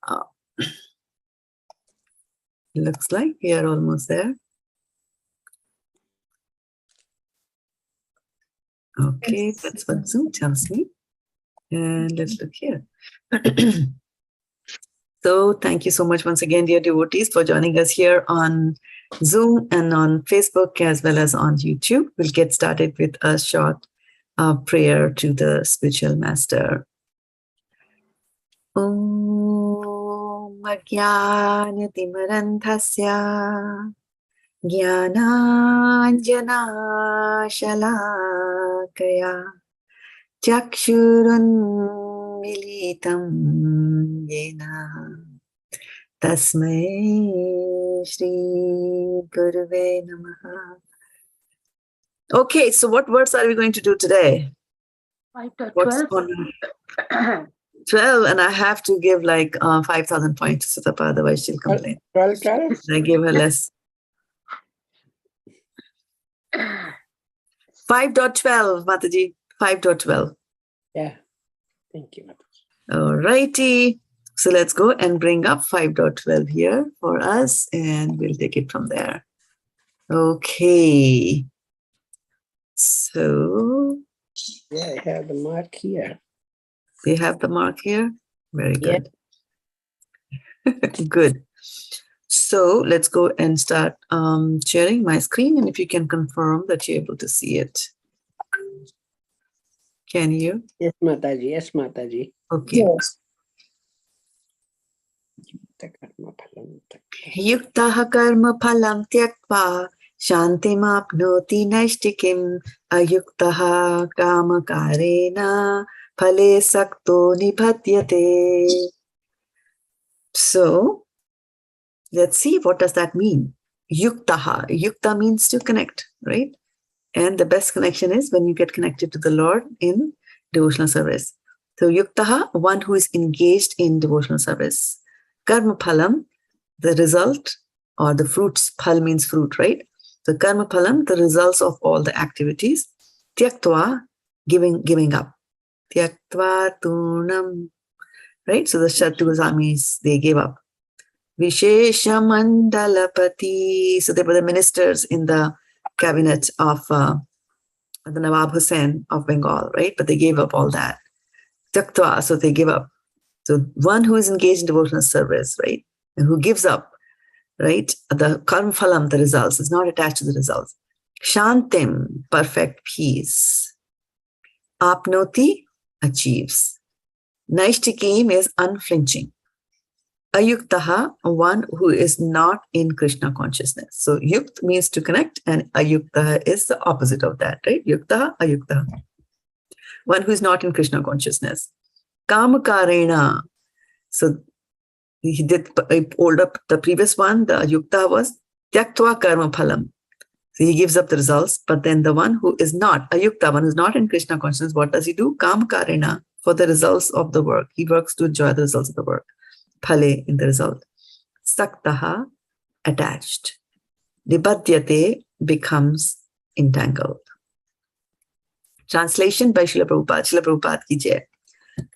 Uh, looks like we are almost there. Okay, Yes. that's what Zoom tells me. And let's look here. So thank you so much once again, dear devotees, for joining us here on Zoom and on Facebook as well as on YouTube. We'll get started with a short prayer to the spiritual master. Om Ajnanatimirandhasya Jnananjana Shalakaya Chakshurunmilitam Yena Tasmai Shri Gurave Namaha. Okay, so what words are we going to do today? 5.12. 12, and I have to give like 5,000 points to Sutapa, otherwise she'll complain. 12. I give her less. 5.12, Mataji. 5.12. Yeah. Thank you, Mataji. All righty. So let's go and bring up 5.12 here for us, and we'll take it from there. Okay. So Yeah, I have the mark here. we have the mark here. Very good. Good. So let's go and start sharing my screen, and if you can confirm that you're able to see it. Can you? Yes, Mataji. Yes, Mataji. Okay. Yes. Yuktaḥ karma-phalam tyaktvā śāntim āpnoti naiṣṭhikīm ayuktaḥ kāma-kāreṇa phale sakto nibadhyate. So let's see, what does that mean? Yuktaḥ. Yukta means to connect, right? And the best connection is when you get connected to the Lord in devotional service. So yuktaḥ, one who is engaged in devotional service. Karma-phalam, the result or the fruits. Phal means fruit, right? So karma-phalam, the results of all the activities. Tyaktvā, giving up. Tyaktvā turnam, right? So the Shraddha-devi, they gave up. Visheshamandalapati, so they were the ministers in the cabinet of the Nawab Hussain of Bengal, right? But they gave up all that. Tyaktvā, so they give up. So one who is engaged in devotional service, right? And who gives up, right? The karma-phalam, the results, is not attached to the results. Śāntim, perfect peace. Āpnoti, achieves. Naiṣṭhikīm is unflinching. Ayuktaḥ, one who is not in Kṛṣṇa consciousness. So yukt means to connect, and ayuktaḥ is the opposite of that, right? Yuktaḥ, ayuktaḥ. One who is not in Kṛṣṇa consciousness. Kāma-kāreṇa. So he pulled up the previous one, the ayuktaḥ was tyaktvā karma-phalam. So he gives up the results, but then the one who is not, ayuktaḥ, one who is not in Kṛṣṇa consciousness, what does he do? Kāma-kāreṇa, for the results of the work. He works to enjoy the results of the work. Phale, in the result. Saktaḥ, attached. Nibadhyate, becomes entangled. Translation by Srila Prabhupada. Srila Prabhupada ki jai.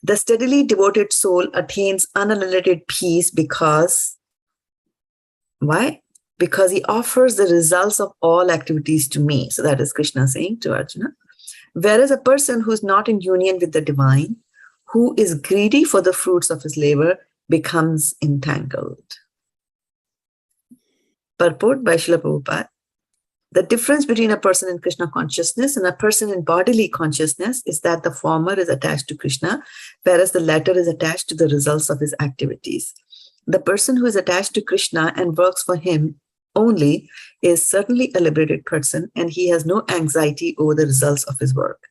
The steadily devoted soul attains unadulterated peace because, why? Because he offers the results of all activities to me. So that is Kṛṣṇa saying to Arjuna. Whereas a person who is not in union with the divine, who is greedy for the fruits of his labor, becomes entangled. Purport by Srila Prabhupada. The difference between a person in Kṛṣṇa consciousness and a person in bodily consciousness is that the former is attached to Kṛṣṇa, whereas the latter is attached to the results of his activities. The person who is attached to Kṛṣṇa and works for him only is certainly a liberated person, and he has no anxiety over the results of his work.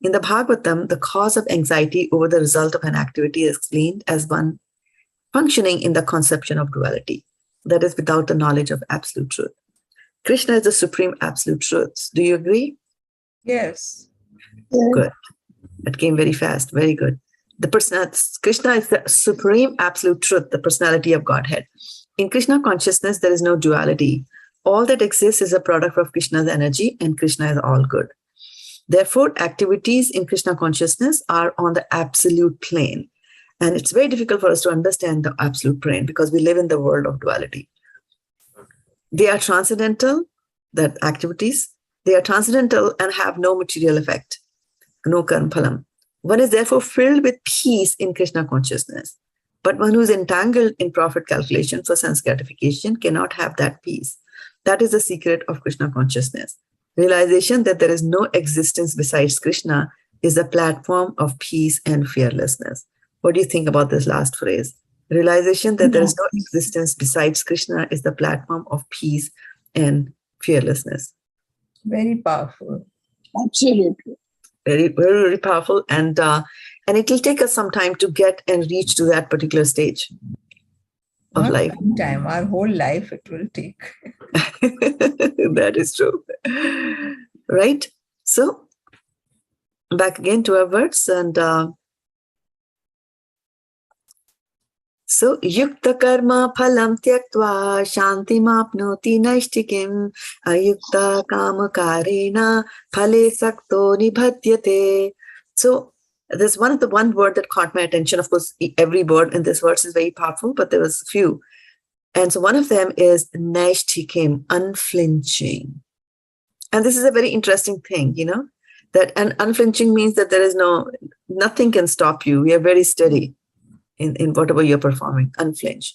In the Bhagavatam, the cause of anxiety over the result of an activity is explained as one functioning in the conception of duality, that is, without the knowledge of absolute truth. Kṛṣṇa is the supreme absolute truth. Do you agree? Yes. Good. That came very fast. Very good. Kṛṣṇa is the supreme absolute truth, the personality of Godhead. In Kṛṣṇa consciousness, there is no duality. All that exists is a product of Kṛṣṇa's energy, and Kṛṣṇa is all good. Therefore, activities in Kṛṣṇa consciousness are on the absolute plane. And it's very difficult for us to understand the absolute brain because we live in the world of duality. They are transcendental, that activities. They are transcendental and have no material effect, no karma-phalam. One is therefore filled with peace in Kṛṣṇa consciousness. But one who is entangled in profit calculation for sense gratification cannot have that peace. That is the secret of Kṛṣṇa consciousness. Realization that there is no existence besides Kṛṣṇa is the platform of peace and fearlessness. What do you think about this last phrase? Realization that there is no existence besides Kṛṣṇa is the platform of peace and fearlessness. Very powerful. Absolutely. Very, very, very powerful. And it will take us some time to get and reach to that particular stage of Not life. some time, our whole life it will take. That is true. Right? So, back again to our words. And so, yuktaḥ karma-phalam tyaktvā śāntim āpnoti naiṣṭhikīm ayuktaḥ kāma-kāreṇa phale sakto nibadhyate. So, there's one word that caught my attention. Of course, every word in this verse is very powerful, but there was a few. And so one of them is naiṣṭhikīm, unflinching. And this is a very interesting thing, that an unflinching means that there is nothing can stop you. We are very steady in whatever you're performing, unflinch.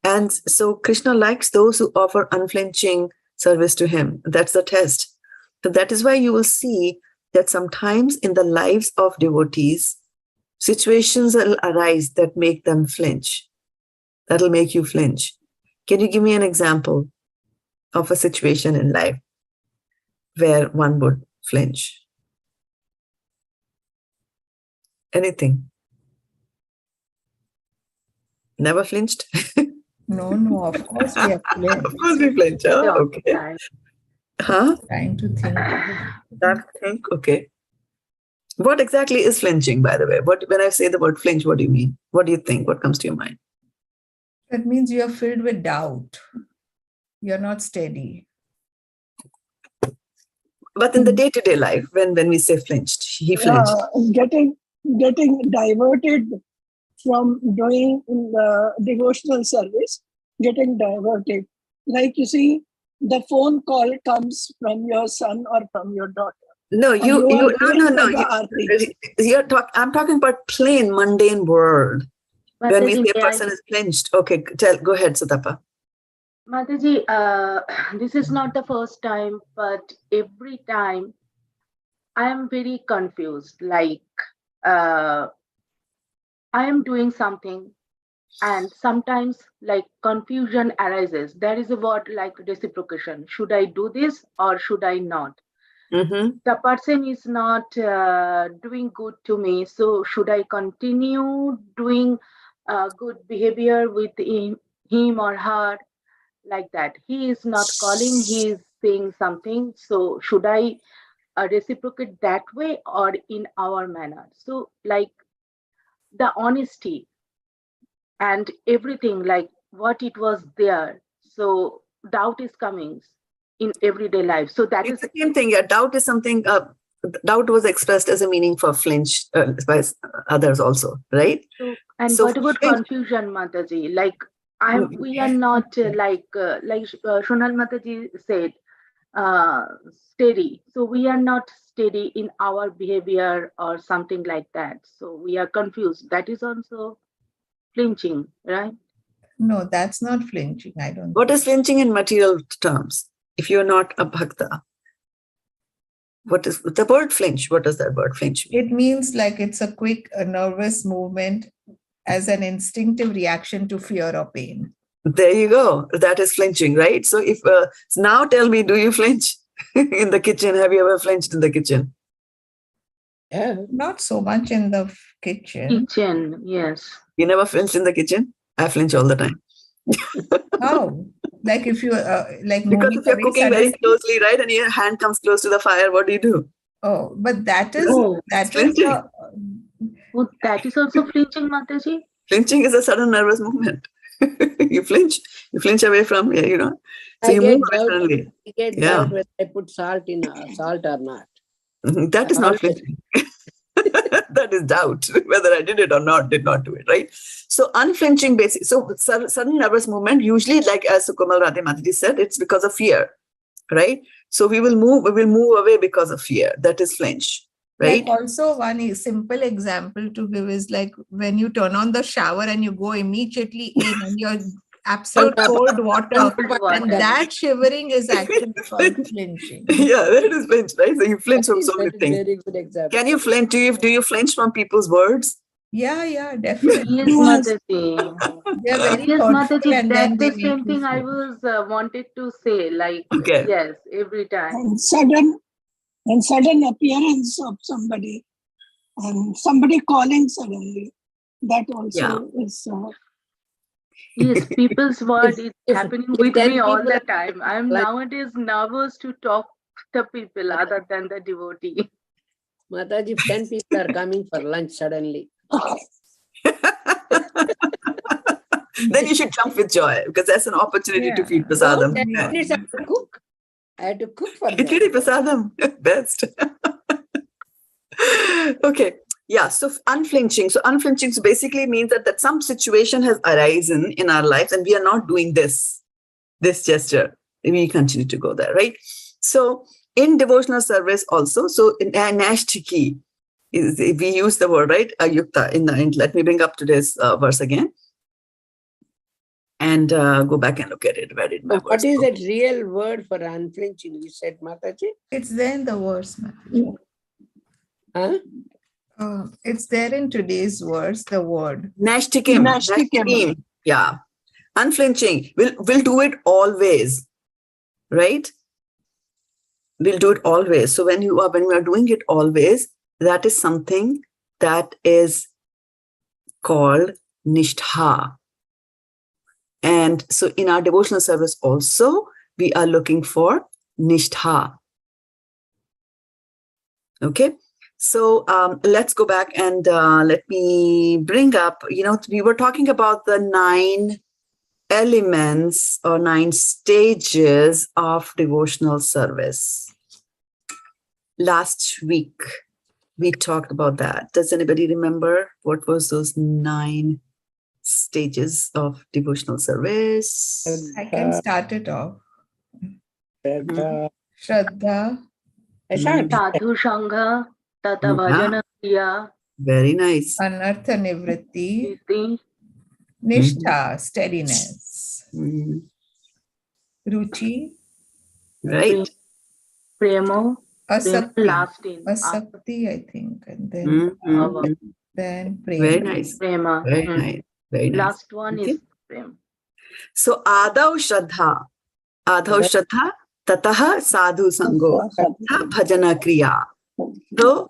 And so Kṛṣṇa likes those who offer unflinching service to him. That's the test. So that is why you will see that sometimes in the lives of devotees, situations will arise that make them flinch. That'll make you flinch. Can you give me an example of a situation in life where one would flinch? Anything? Never flinched? No, of course we have played. Of course we flinch. Oh, okay. Huh? Trying to think. Okay. What exactly is flinching, by the way? When I say the word flinch, what do you mean? What do you think? What comes to your mind? That means you are filled with doubt. You're not steady. But in the day-to-day life, when we say flinched, he flinched. Getting diverted from doing the devotional service, getting diverted. Like you see, the phone call comes from your son or from your daughter. No, no. I'm talking about plain mundane world. When we say a person is flinched. Okay, go ahead, Sutapa. Mataji, this is not the first time, but every time I am very confused. Like I am doing something and sometimes like confusion arises. There is a word like reciprocation. Should I do this or should I not? Mm-hmm. The person is not doing good to me. So should I continue doing good behavior with him or her? Like that. He is not calling, he is saying something. So should I reciprocate that way or in our manner? So like the honesty and everything, like what it was there. So doubt is coming in everyday life. So that it's is the same thing. Yeah, doubt is something, doubt was expressed as a meaning for flinch by others also, right? So what about confusion, Mataji? Like we are not like Shonal Mataji said, steady. So we are not steady in our behavior or something like that. So we are confused. That is also flinching, right? No, that's not flinching. I don't. What is flinching in material terms? If you're not a bhakta, what is the word flinch? What does that word flinch mean? It means like it's a quick, nervous movement as an instinctive reaction to fear or pain. There you go. That is flinching, right? So if now tell me, do you flinch in the kitchen? Have you ever flinched in the kitchen? Yeah. Not so much in the kitchen. Kitchen, yes. You never flinch in the kitchen? I flinch all the time. How? Like if you like because if you're cooking very closely, right, and your hand comes close to the fire, what do you do? Oh, but that is flinching. That is also flinching, Mataji. Flinching is a sudden nervous movement. you flinch away from, So you move suddenly. I get doubt whether I put salt or not. That is not flinching. That is doubt, whether I did it or not, did not do it, right? So unflinching basic. So sudden nervous movement, usually like as Sukamal Radhe Mataji said, it's because of fear, right? So we will move away because of fear. That is flinch, right? Like also one simple example to give is like when you turn on the shower and you go immediately in and you're absolute cold water, and that shivering is actually called flinching. Yeah, that is flinch, right? So you flinch from so many That is things. very good example. Can you flinch? Do you flinch from people's words? Yeah, definitely. Yes, Mataji. They're very Yes, thoughtful Mataji, and then that's they the make same you thing I feel. was wanted to say. Like, Okay. yes, every time. And sudden appearance of somebody and somebody calling suddenly. That also is Yes, people's word is if- happening if with 10 me all people the are time. I'm like- nowadays nervous to talk to people other than the devotee. Mataji, if 10 people are coming for lunch suddenly. Then you should jump with joy because that's an opportunity to Yeah. feed Oh, prasadam. 10 minutes I have to cook. I have to cook for them. Khichdi prasadam, best. Okay. Yeah. So unflinching. So unflinching basically means that some situation has arisen in our lives and we are not doing this gesture. We continue to go there, right? So in devotional service also, so in naiṣṭhikīm, we use the word, right? Ayuktaḥ in the end. Let me bring up today's verse again. And go back and look at it. Where did my What verse is go? that real word for unflinching? You said, Mataji? It's there in the verse, Mataji. Huh? It's there in today's verse, the word. Naiṣṭhikīm. Naiṣṭhikīm. Yeah. Unflinching. We'll do it always. Right? We'll do it always. So when we are doing it always, that is something that is called naiṣṭhā. And so in our devotional service also, we are looking for naiṣṭhā. Okay. So let's go back and let me bring up, we were talking about the 9 elements or 9 stages of devotional service. Last week, we talked about that. Does anybody remember what was those 9 stages of devotional service? I can start it off. Shraddha. Shraddha, Sadhu Sangha, Tata Bhajana Kriya, Very nice. Anartha Nivritti, Iti, Nishtha, steadiness, Mhm. Ruchi, Right. Premo, Asakti, lasting. Asakti, I think, and then Mhm. then Very Prema. nice. Prema. Very nice. Very nice. Last one Okay. is Prem. So Ādau Shraddha, Tatah Sadhu Sango, Tatha Bhajana Kriya. So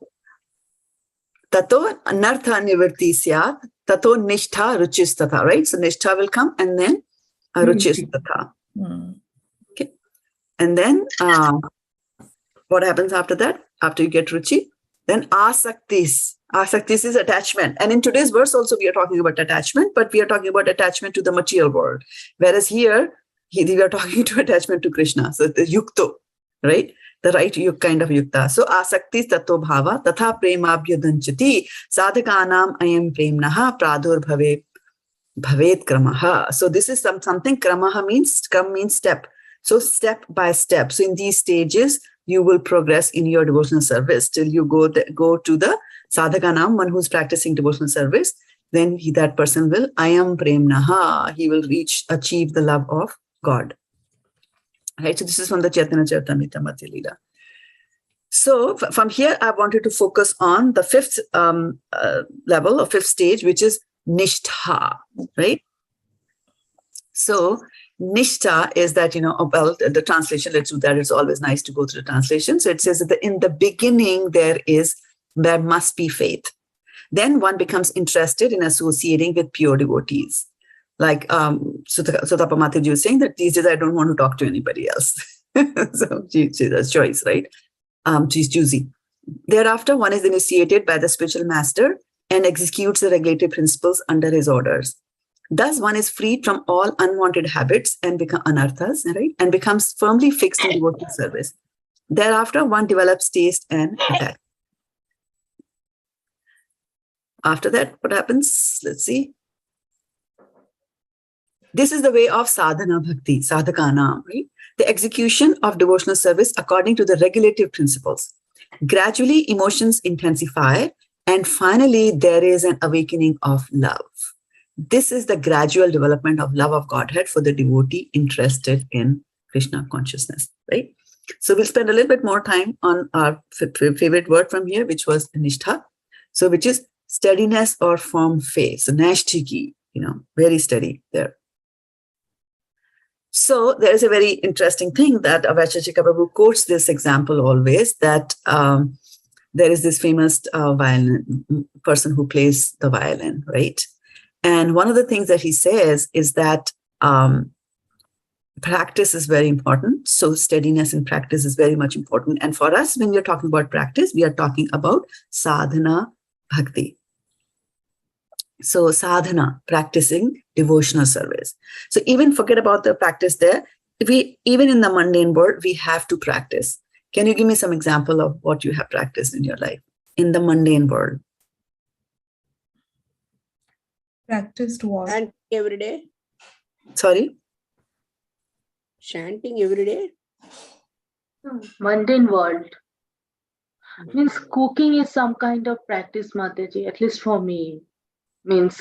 Tato Anartha Nivarti Syat, Tato Nishtha Ruchistatha, right? So Nishtha will come and then Ruchistatha. Okay. And then what happens after that? After you get Ruchi, then Asaktis. Asaktis is attachment. And in today's verse also we are talking about attachment, but we are talking about attachment to the material world. Whereas here, we are talking to attachment to Kṛṣṇa. So the yukto, right? The right kind of yukta. So asaktis tato bhava tatha premabhyadanchati sadhakanam ayam premnaha pradur bhavet kramaha. So this is something kramaha means step. So step by step. So in these stages, you will progress in your devotional service till you go to the sadhakanam, one who's practicing devotional service. Then that person will ayam premnaha. He will achieve the love of God. Right, so this is from the Chaitanya Charitamrita Madhya Leela. So from here, I wanted to focus on the 5th level or 5th stage, which is naiṣṭhā, right? So naiṣṭhā is that, well, the translation, let's do that. It's always nice to go through the translation. So it says that in the beginning, there must be faith. Then one becomes interested in associating with pure devotees. Like Sutapa Mataji was saying that these days I don't want to talk to anybody else. So she has choice, right? She's choosy. Thereafter, one is initiated by the spiritual master and executes the regulative principles under his orders. Thus, one is freed from all unwanted habits and become anarthas, right? And becomes firmly fixed in devotional service. Thereafter, one develops taste and attachment. After that, what happens? Let's see. This is the way of sadhana bhakti, sadhakana, right? The execution of devotional service according to the regulative principles. Gradually, emotions intensify, and finally, there is an awakening of love. This is the gradual development of love of Godhead for the devotee interested in Krishna consciousness, right? So we'll spend a little bit more time on our favorite word from here, which was naiṣṭhikīm. So which is steadiness or firm faith. So naiṣṭhikīm, very steady there. So there is a very interesting thing that Avachachika Prabhu quotes this example always, that there is this famous violin person who plays the violin, right? And one of the things that he says is that practice is very important. So steadiness in practice is very much important. And for us, when we are talking about practice, we are talking about sadhana bhakti. So sadhana, practicing devotional service. So even forget about the practice there. Even in the mundane world, we have to practice. Can you give me some example of what you have practiced in your life in the mundane world? Practiced what? Chanting every day. Sorry? Chanting every day. Mundane world. Means cooking is some kind of practice, Mataji, at least for me. Means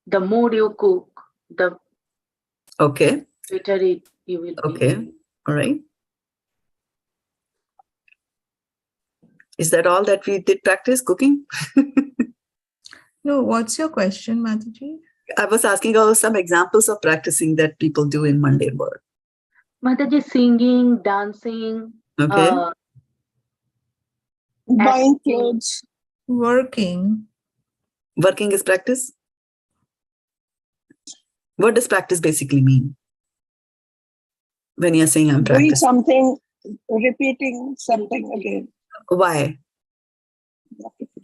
the more you cook, the Okay. better you will Okay. be. All right. Is that all that we did practice, cooking? No, what's your question, Mataji? I was asking about some examples of practicing that people do in mundane world. Mataji, singing, dancing, Okay. Buying acting. clothes. Working. Working is practice? What does practice basically mean? When you're saying I'm Doing practicing. something, repeating something again. Why?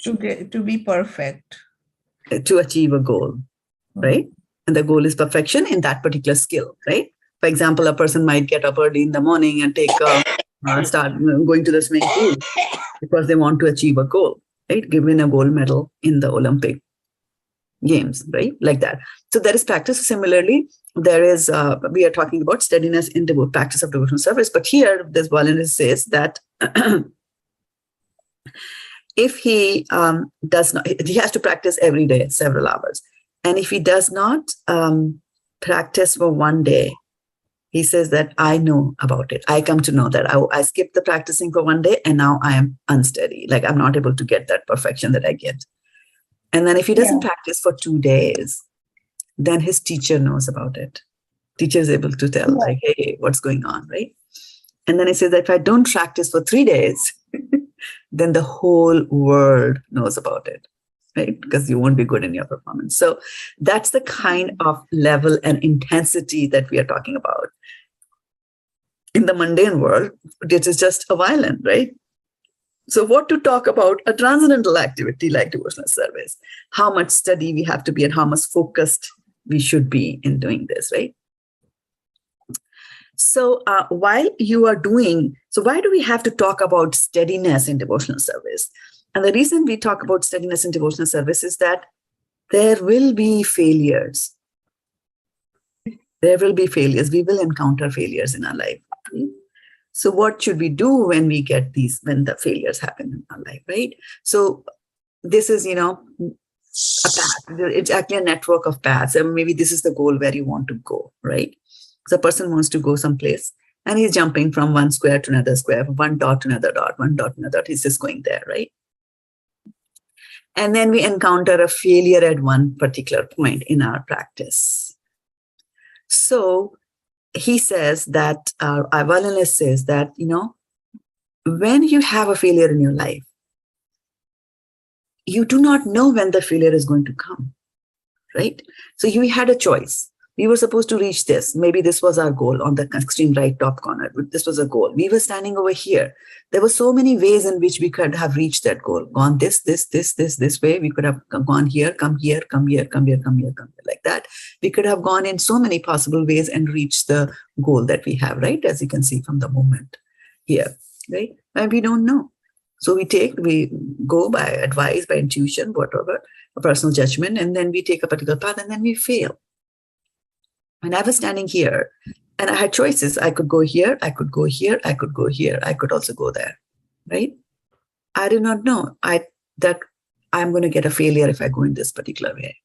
To be perfect. To achieve a goal, right? And the goal is perfection in that particular skill, right? For example, a person might get up early in the morning and start going to the swimming pool because they want to achieve a goal, right? Win a gold medal in the Olympic Games, right? Like that. So there is practice. Similarly, there is, we are talking about steadiness in the practice of devotional service. But here, this violinist says that if he does not, he has to practice every day, several hours. And if he does not practice for one day, he says that I know about it. I come to know that I skipped the practicing for one day and now I am unsteady. Like I'm not able to get that perfection that I get. And then if he doesn't practice for 2 days, then his teacher knows about it. Teacher is able to tell like, hey, what's going on, right? And then he says that if I don't practice for 3 days, then the whole world knows about it, right? Because you won't be good in your performance. So that's the kind of level and intensity that we are talking about. In the mundane world, it is just a violin, right? So what to talk about a transcendental activity like devotional service? How much study we have to be and how much focused we should be in doing this, right? So while you are doing, so why do we have to talk about steadiness in devotional service? And the reason we talk about steadiness in devotional service is that there will be failures. There will be failures. We will encounter failures in our life. Right? So what should we do when we get these, when the failures happen in our life, right? So this is, a path. It's actually a network of paths. And maybe this is the goal where you want to go, right? So a person wants to go someplace and he's jumping from one square to another square, from one dot to another dot, one dot to another dot. He's just going there, right? And then we encounter a failure at one particular point in our practice. So he says that, our violinist says that, when you have a failure in your life, you do not know when the failure is going to come, right? So you had a choice. We were supposed to reach this. Maybe this was our goal on the extreme right top corner. This was a goal. We were standing over here. There were so many ways in which we could have reached that goal. Gone this way. We could have gone here, come here, come here, come here, come here, come here, like that. We could have gone in so many possible ways and reached the goal that we have, right? As you can see from the movement here, right? And we don't know. So we go by advice, by intuition, whatever. a personal judgment, and then we take a particular path and then we fail. When I was standing here and I had choices, I could go here, I could go here, I could go here, I could also go there, right? I did not know that I'm going to get a failure if I go in this particular way.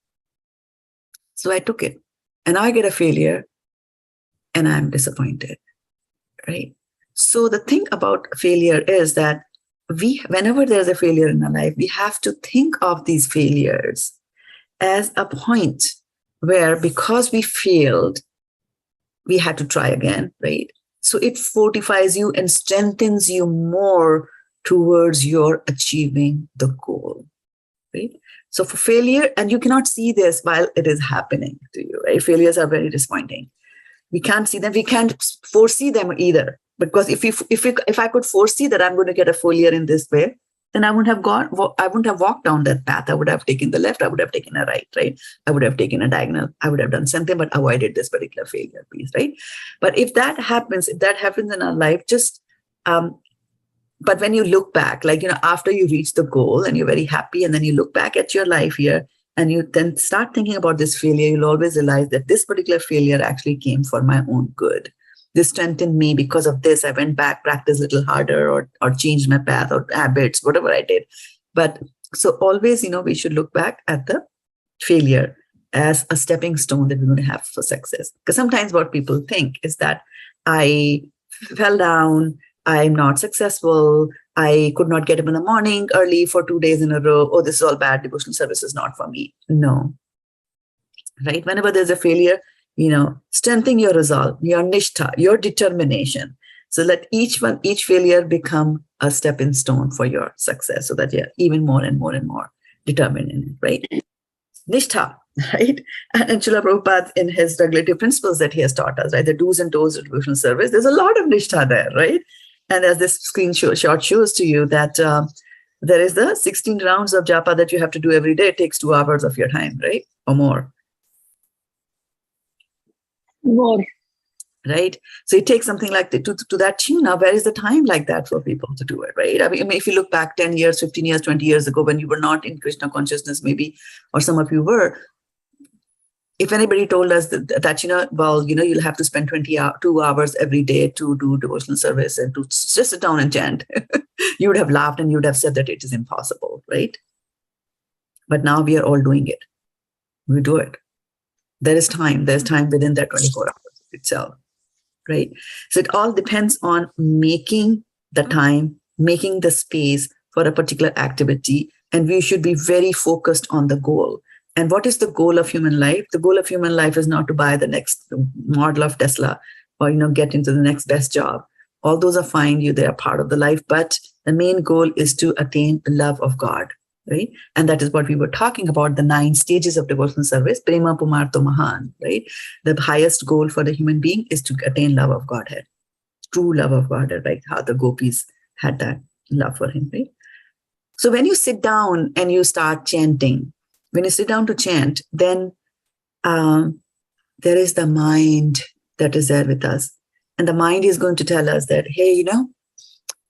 So I took it, and I get a failure and I'm disappointed, right? So the thing about failure is that whenever there's a failure in our life, we have to think of these failures as a point where, because we failed, we had to try again, right? So it fortifies you and strengthens you more towards your achieving the goal, right? So for failure, and you cannot see this while it is happening to you, right? Failures are very disappointing. We can't see them. We can't foresee them either. Because if I could foresee that I'm going to get a failure in this way, then I wouldn't have walked down that path. I would have taken the left. I would have taken a right? I would have taken a diagonal. I would have done something, but avoided this particular failure piece, right? But if that happens in our life, but when you look back, after you reach the goal and you're very happy, and then you look back at your life here, and you then start thinking about this failure, you'll always realize that this particular failure actually came for my own good. This strengthened me. Because of this, I went back, practiced a little harder, or changed my path or habits, whatever I did. But so always, we should look back at the failure as a stepping stone that we're going to have for success. Because sometimes what people think is that I fell down, I'm not successful, I could not get up in the morning early for 2 days in a row. Oh, this is all bad. Devotional service is not for me. No. Right? Whenever there's a failure, strengthen your resolve, your naiṣṭhikīm, your determination. So let each failure become a stepping stone for your success, so that you're even more and more and more determined in it, right? Naiṣṭhikīm, right? And Srila Prabhupada, in his regulative principles that he has taught us, right? The do's and don'ts of devotional service, there's a lot of naiṣṭhikīm there, right? And as this screenshot shows to you that there is the 16 rounds of japa that you have to do every day. It takes 2 hours of your time, right? Or more. More. Right? So it takes something like to that tune. Now, where is the time like that for people to do it, right? I mean, if you look back 10 years, 15 years, 20 years ago, when you were not in Kṛṣṇa consciousness, maybe, or some of you were, if anybody told us that you'll have to spend 2 hours every day to do devotional service and to just sit down and chant, you would have laughed and you would have said that it is impossible, right? But now we are all doing it. We do it. There's time within that 24 hours itself, right? So it all depends on making the time, making the space for a particular activity, and we should be very focused on the goal. And what is the goal of human life? The goal of human life is not to buy the next model of Tesla or, get into the next best job. All those are fine. They are part of the life, but the main goal is to attain the love of God, right? And that is what we were talking about, the 9 stages of devotional service, prema pumarto mahan, right? The highest goal for the human being is to attain love of Godhead, true love of Godhead, right? How the gopis had that love for him, right? So when you sit down and you start chanting, when you sit down to chant, then there is the mind that is there with us. And the mind is going to tell us that, hey,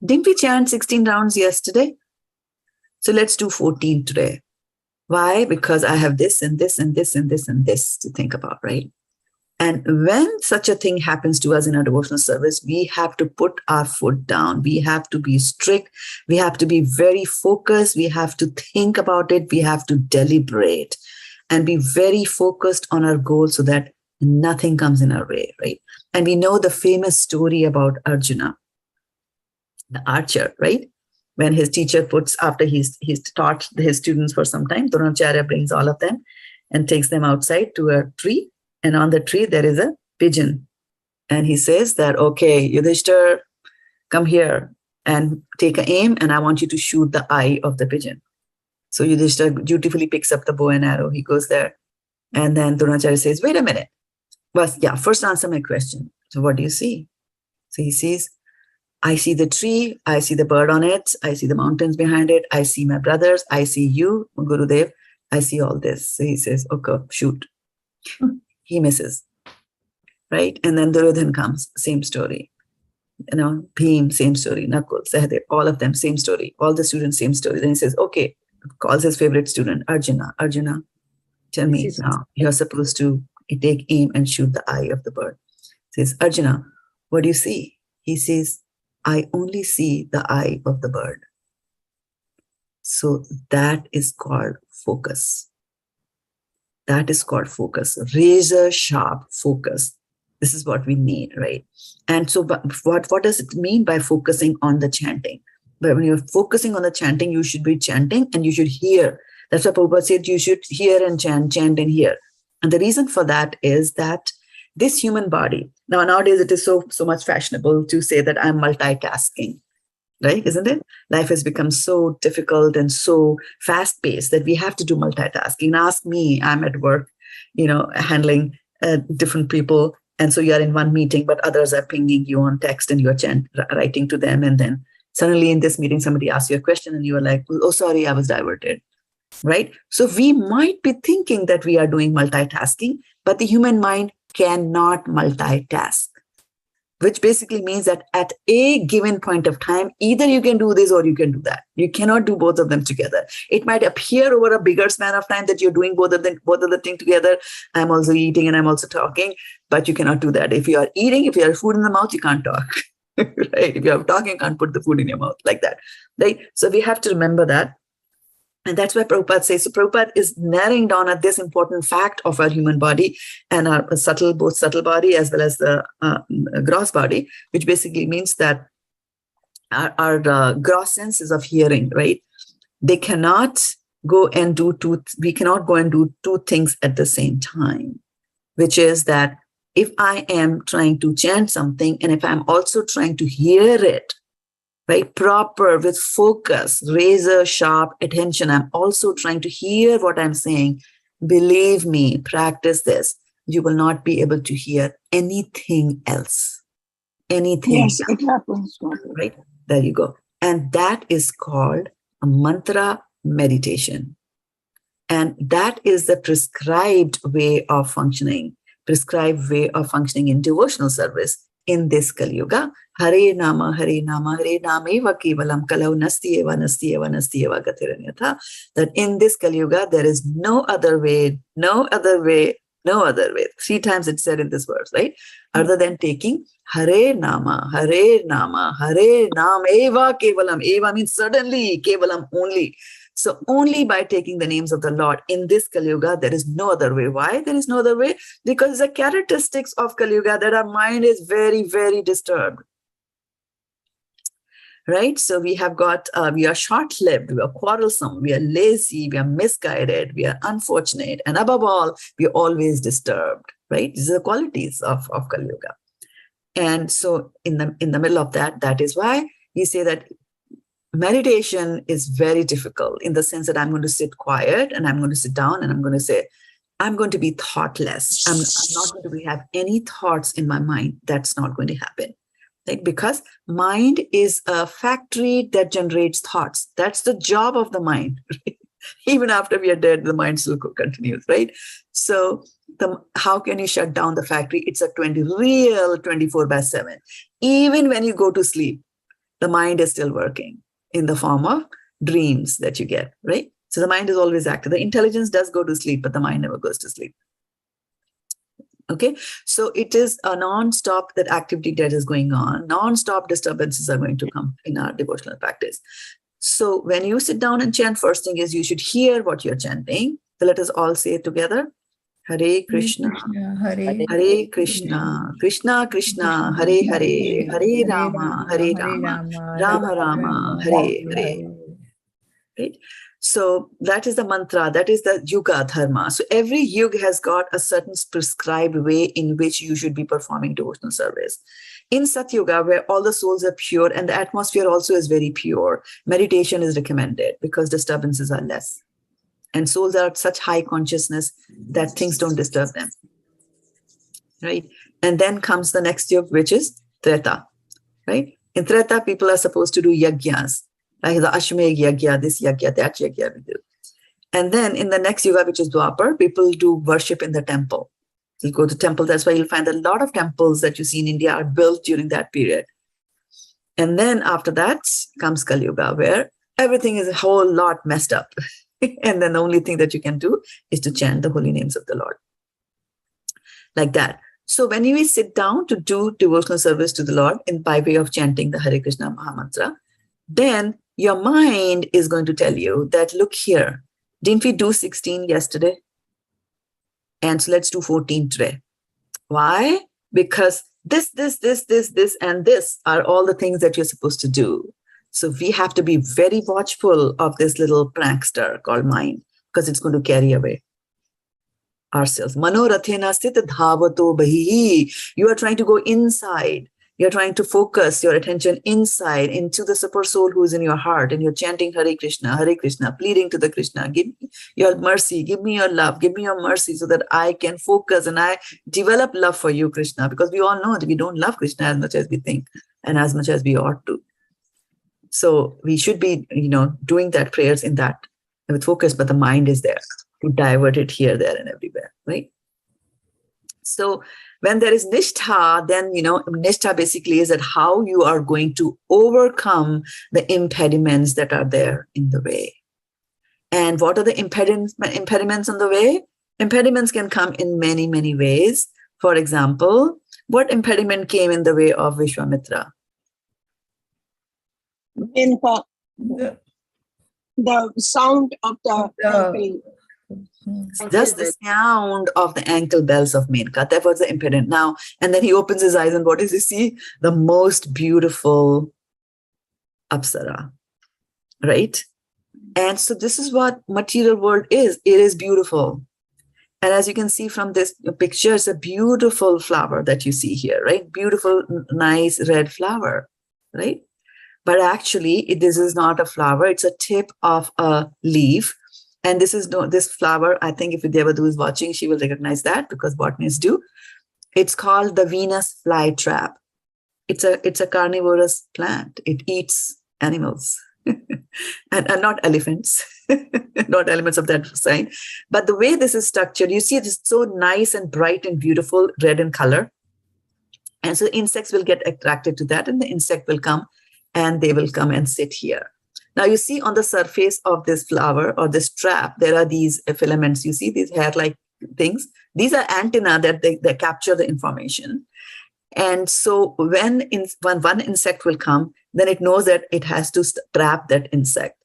didn't we chant 16 rounds yesterday? So let's do 14 today. Why? Because I have this and this and this and this and this to think about, right? And when such a thing happens to us in our devotional service, we have to put our foot down. We have to be strict. We have to be very focused. We have to think about it. We have to deliberate and be very focused on our goal so that nothing comes in our way, right? And we know the famous story about Arjuna, the archer, right? When his teacher after he's taught his students for some time, Dronacharya brings all of them and takes them outside to a tree. And on the tree, there is a pigeon. And he says that, okay, Yudhishthira, come here and take an aim. And I want you to shoot the eye of the pigeon. So Yudhishthira dutifully picks up the bow and arrow. He goes there. And then Dronacharya says, wait a minute. First answer my question. So what do you see? So he says, I see the tree. I see the bird on it. I see the mountains behind it. I see my brothers. I see you, Gurudev. I see all this. So he says, okay, shoot. He misses, right? And then Duryodhan comes, same story. Bhim, same story. Nakul, Sahadev, all of them, same story. All the students, same story. Then he says, okay, calls his favorite student, Arjuna. Arjuna, tell me now, you're supposed to take aim and shoot the eye of the bird. Says, Arjuna, what do you see? He says, I only see the eye of the bird. So that is called focus. That is called focus. Razor sharp focus. This is what we need, right? And so what does it mean by focusing on the chanting? But when you're focusing on the chanting, you should be chanting and you should hear. That's what Prabhupada said, you should hear and chant, chant and hear. And the reason for that is that this human body, now nowadays it is so much fashionable to say that I'm multitasking, right? Isn't it? Life has become so difficult and so fast-paced that we have to do multitasking. Ask me, I'm at work, handling different people. And so you're in one meeting, but others are pinging you on text and you're writing to them. And then suddenly in this meeting, somebody asks you a question and you are like, oh, sorry, I was diverted, right? So we might be thinking that we are doing multitasking, but the human mind cannot multitask, which basically means that at a given point of time, either you can do this or you can do that. You cannot do both of them together. It might appear over a bigger span of time that you're doing both of the things together. I'm also eating and I'm also talking, but you cannot do that. If you are eating, if you have food in the mouth, you can't talk, right? If you are talking, you can't put the food in your mouth like that, right? So we have to remember that. And that's why Prabhupada says, so Prabhupada is narrowing down at this important fact of our human body and our both subtle body as well as the gross body, which basically means that our gross senses of hearing, right? They cannot go and do we cannot go and do two things at the same time, which is that if I am trying to chant something and if I'm also trying to hear it, right, proper with focus, razor sharp attention, I'm also trying to hear what I'm saying. Believe me, practice this. You will not be able to hear anything else. Anything Yes, else. it happens. Right? There you go. And that is called a mantra meditation. And that is the prescribed way of functioning in devotional service in this Kali Yuga. Hare Nama, Hare Nama, Hare Nameva Kevalam Kalau Nastyeva, Nastyeva, Nastyeva Gatiranyatha. That in this Kali Yuga, there is no other way, no other way, no other way. 3 times it's said in this verse, right? Other than taking Hare Nama, Hare Nama, Hare Nameva Kevalam. Eva means suddenly, Kevalam only. So only by taking the names of the Lord in this Kali Yuga, there is no other way. Why there is no other way? Because the characteristics of Kali Yuga that our mind is very, very disturbed. Right? So we have got, we are short-lived, we are quarrelsome, we are lazy, we are misguided, we are unfortunate, and above all, we are always disturbed, right? These are the qualities of Kali Yuga. And so in the middle of that is why we say that meditation is very difficult in the sense that I'm going to sit quiet and I'm going to sit down and I'm going to say, I'm going to be thoughtless. I'm not going to have any thoughts in my mind. That's not going to happen. Right? Because mind is a factory that generates thoughts. That's the job of the mind. Right? Even after we are dead, the mind still continues, right? So how can you shut down the factory? It's a real 24/7. Even when you go to sleep, the mind is still working in the form of dreams that you get, right? So the mind is always active. The intelligence does go to sleep, but the mind never goes to sleep. Okay, so it is a non-stop that activity that is going on. Non-stop disturbances are going to come in our devotional practice. So when you sit down and chant, first thing is you should hear what you're chanting. So let us all say it together. Hare Krishna, Hare Krishna, Krishna Krishna, Hare Hare, Hare Rama, Hare Rama, Rama Rama, Hare Hare. Right? So that is the mantra, that is the yuga dharma. So every yuga has got a certain prescribed way in which you should be performing devotional service. In Satyuga, where all the souls are pure and the atmosphere also is very pure, meditation is recommended because disturbances are less. And souls are at such high consciousness that things don't disturb them. Right? And then comes the next yuga, which is Treta. Right? In Treta, people are supposed to do yajnas. Like the Ashmeg Yagya, this Yagya, that Yagya we do. And then in the next yuga, which is Dwapar, people do worship in the temple. You go to temple, that's why you'll find a lot of temples that you see in India are built during that period. And then after that comes Kali Yuga, where everything is a whole lot messed up. And then the only thing that you can do is to chant the holy names of the Lord. Like that. So when you sit down to do devotional service to the Lord by way of chanting the Hare Krishna Mahamantra, then your mind is going to tell you that, look here, didn't we do 16 yesterday? And so let's do 14 today. Why? Because this, and this are all the things that you're supposed to do. So we have to be very watchful of this little prankster called mind, because it's going to carry away ourselves. Manorathena sthita dhavato bahihi. You are trying to go inside. You're trying to focus your attention inside into the super soul who is in your heart, and you're chanting Hare Krishna, pleading to the Krishna, give me your mercy, give me your love, give me your mercy, so that I can focus and I develop love for you, Krishna, because we all know that we don't love Krishna as much as we think and as much as we ought to. So we should be, doing that prayers in that with focus, but the mind is there to divert it here, there, and everywhere, right? So when there is naiṣṭhikīm, then, naiṣṭhikīm basically is that how you are going to overcome the impediments that are there in the way. And what are the impediments on the way? Impediments can come in many, many ways. For example, what impediment came in the way of Vishwamitra? The sound of the ankle. Just the sound of the ankle bells of Menka. That was the impediment. Now, and then he opens his eyes, and what does he see? The most beautiful Apsara, right? And so this is what material world is. It is beautiful. And as you can see from this picture, it's a beautiful flower that you see here, right? Beautiful, nice red flower, right? But actually, this is not a flower. It's a tip of a leaf. And this flower, I think if Vidyavathu is watching, she will recognize that, because botanists do. It's called the Venus flytrap. It's a carnivorous plant. It eats animals and not elephants, not elements of that sign. But the way this is structured, you see it is so nice and bright and beautiful, red in color. And so insects will get attracted to that, and the insect will come and they will come and sit here. Now you see on the surface of this flower or this trap, there are these filaments. You see these hair-like things. These are antennae that they capture the information. And so when one insect will come, then it knows that it has to trap that insect.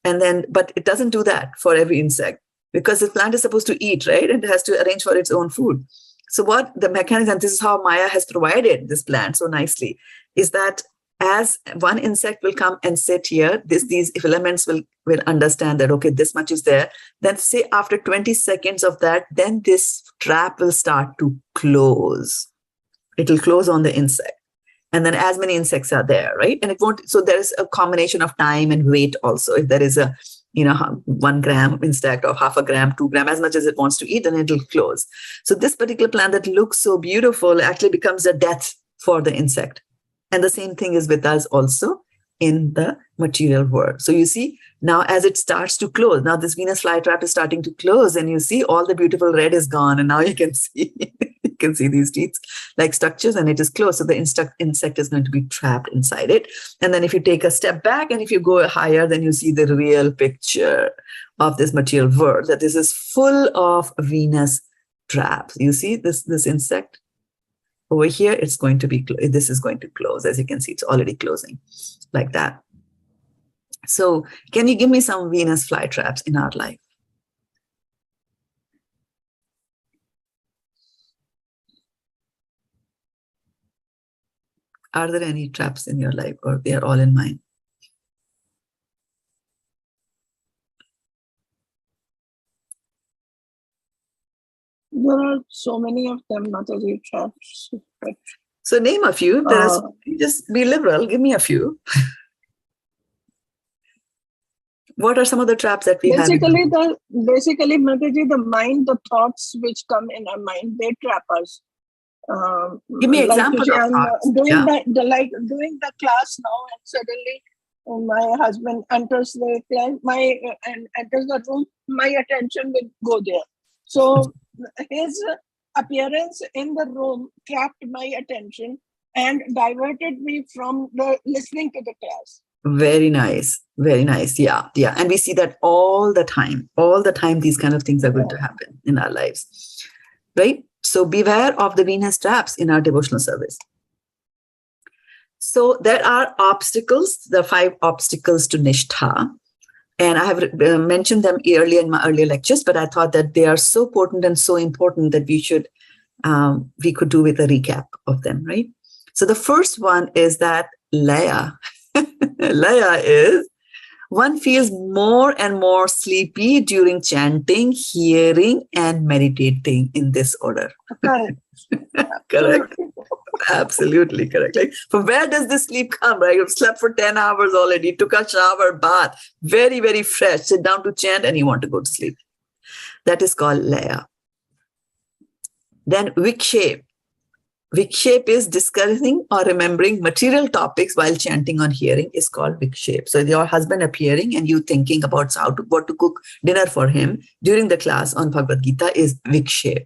But it doesn't do that for every insect, because the plant is supposed to eat, right? And it has to arrange for its own food. So what the mechanism, this is how Maya has provided this plant so nicely, is that as one insect will come and sit here, these filaments will understand that, okay, this much is there. Then say after 20 seconds of that, then this trap will start to close. It will close on the insect. And then as many insects are there, right? And it won't, so there is a combination of time and weight also. If there is a, 1 gram insect or half a gram, 2 gram, as much as it wants to eat, then it will close. So this particular plant that looks so beautiful actually becomes a death for the insect. And the same thing is with us also in the material world. So you see, now as it starts to close, now this Venus flytrap is starting to close, and you see all the beautiful red is gone, and now you can see these teeth like structures, and it is closed. So the insect is going to be trapped inside it. And then if you take a step back and if you go higher, then you see the real picture of this material world, that this is full of Venus traps. You see this insect? Over here, this is going to close. As you can see, it's already closing like that. So can you give me some Venus flytraps in our life? Are there any traps in your life, or they are all in mine? There are so many of them, Mataji, traps. So name a few. Just be liberal. Give me a few. What are some of the traps that we have? Basically, Mataji, the mind, the thoughts which come in our mind, they trap us. Give me an example of thoughts. Doing the class now, and suddenly my husband enters the class, enters the room, my attention will go there. So his appearance in the room trapped my attention and diverted me from listening to the class. Very nice. Very nice. Yeah. Yeah. And we see that all the time. All the time, these kind of things are going to happen in our lives. Right? So beware of the Venus traps in our devotional service. So there are obstacles, the 5 obstacles to naiṣṭhikīm. And I have mentioned them earlier in my earlier lectures, but I thought that they are so potent and so important that we could do with a recap of them, right? So the first one is that laya. Laya is one feels more and more sleepy during chanting, hearing, and meditating in this order. Correct. Correct. Absolutely correct. Like, from where does this sleep come, right? You've slept for 10 hours already, took a shower, bath, very, very fresh, sit down to chant, and you want to go to sleep. That is called laya. Then vikshepa. Vikshepa is discussing or remembering material topics while chanting or hearing is called vikshepa. So your husband appearing and you thinking about what to cook dinner for him during the class on Bhagavad-gita is vikshepa.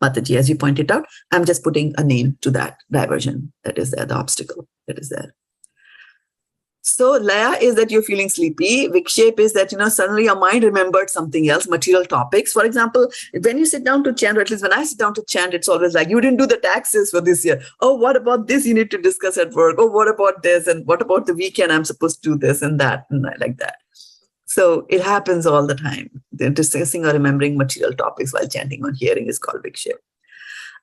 Mataji, as you pointed out, I'm just putting a name to that diversion that is there, the obstacle that is there. So laya is that you're feeling sleepy. Vikshepa is that, suddenly your mind remembered something else, material topics. For example, when you sit down to chant, or at least when I sit down to chant, it's always like, you didn't do the taxes for this year. Oh, what about this you need to discuss at work? Oh, what about this? And what about the weekend? I'm supposed to do this and that and like that. So it happens all the time. Discussing or remembering material topics while chanting or hearing is called vikshepa.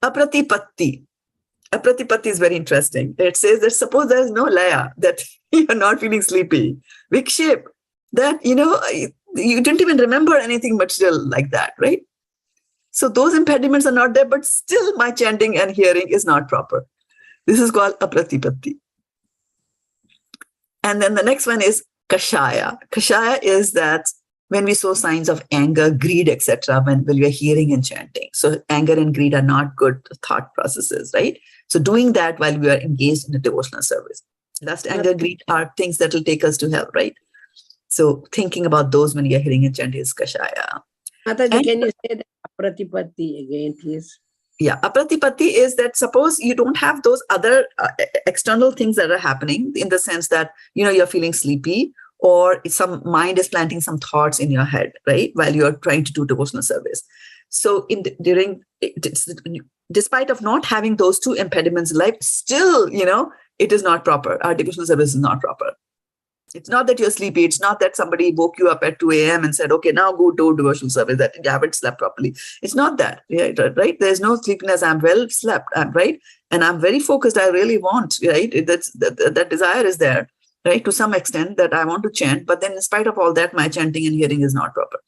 Apratipatti. Apratipatti is very interesting. It says that suppose there is no laya, that you're not feeling sleepy. Vikshepa, that, you didn't even remember anything material like that, right? So those impediments are not there, but still my chanting and hearing is not proper. This is called apratipatti. And then the next one is kashaya. Kashaya is that when we show signs of anger, greed, etc., when we are hearing and chanting. So anger and greed are not good thought processes, right? So doing that while we are engaged in a devotional service. Lust, anger, greed are things that will take us to hell, right? So thinking about those when you are hearing and chanting is kashaya. Mataji, can you say the apratipatti again, please? Yeah, apratipatti is that suppose you don't have those other external things that are happening, in the sense that, you're feeling sleepy, or some mind is planting some thoughts in your head, right? While you're trying to do devotional service. So despite of not having those two impediments in life, still, it is not proper. Our devotional service is not proper. It's not that you're sleepy. It's not that somebody woke you up at 2 a.m. and said, okay, now go do devotional service, that you haven't slept properly. It's not that, right? There's no sleepiness. I'm well slept, right? And I'm very focused. I really want, right? That desire is there, right? To some extent that I want to chant, but then in spite of all that, my chanting and hearing is not proper,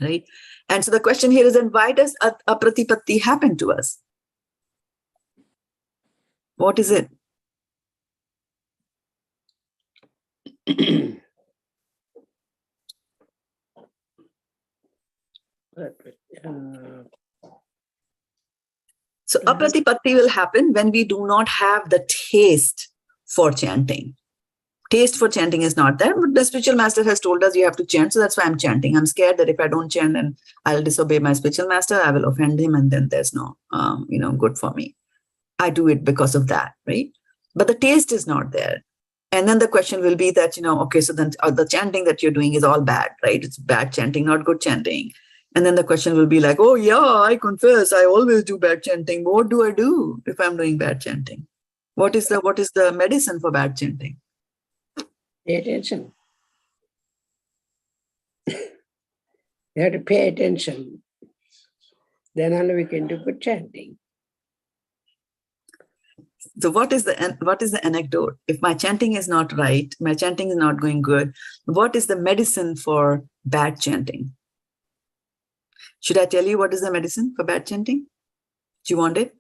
right? And so the question here is, then why does apratipatti happen to us? What is it? So apratipatti will happen when we do not have the taste for chanting. Taste for chanting is not there, but the spiritual master has told us you have to chant, so that's why I'm chanting. I'm scared that if I don't chant, then I'll disobey my spiritual master, I will offend him, and then there's no, good for me. I do it because of that, right? But the taste is not there. And then the question will be that, okay, so then the chanting that you're doing is all bad, right? It's bad chanting, not good chanting. And then the question will be like, oh yeah, I confess, I always do bad chanting. What do I do if I'm doing bad chanting? What is the medicine for bad chanting? Pay attention. You have to pay attention. Then only we can do good chanting. So what is the anecdote? If my chanting is not right, my chanting is not going good, what is the medicine for bad chanting? Should I tell you what is the medicine for bad chanting? Do you want it?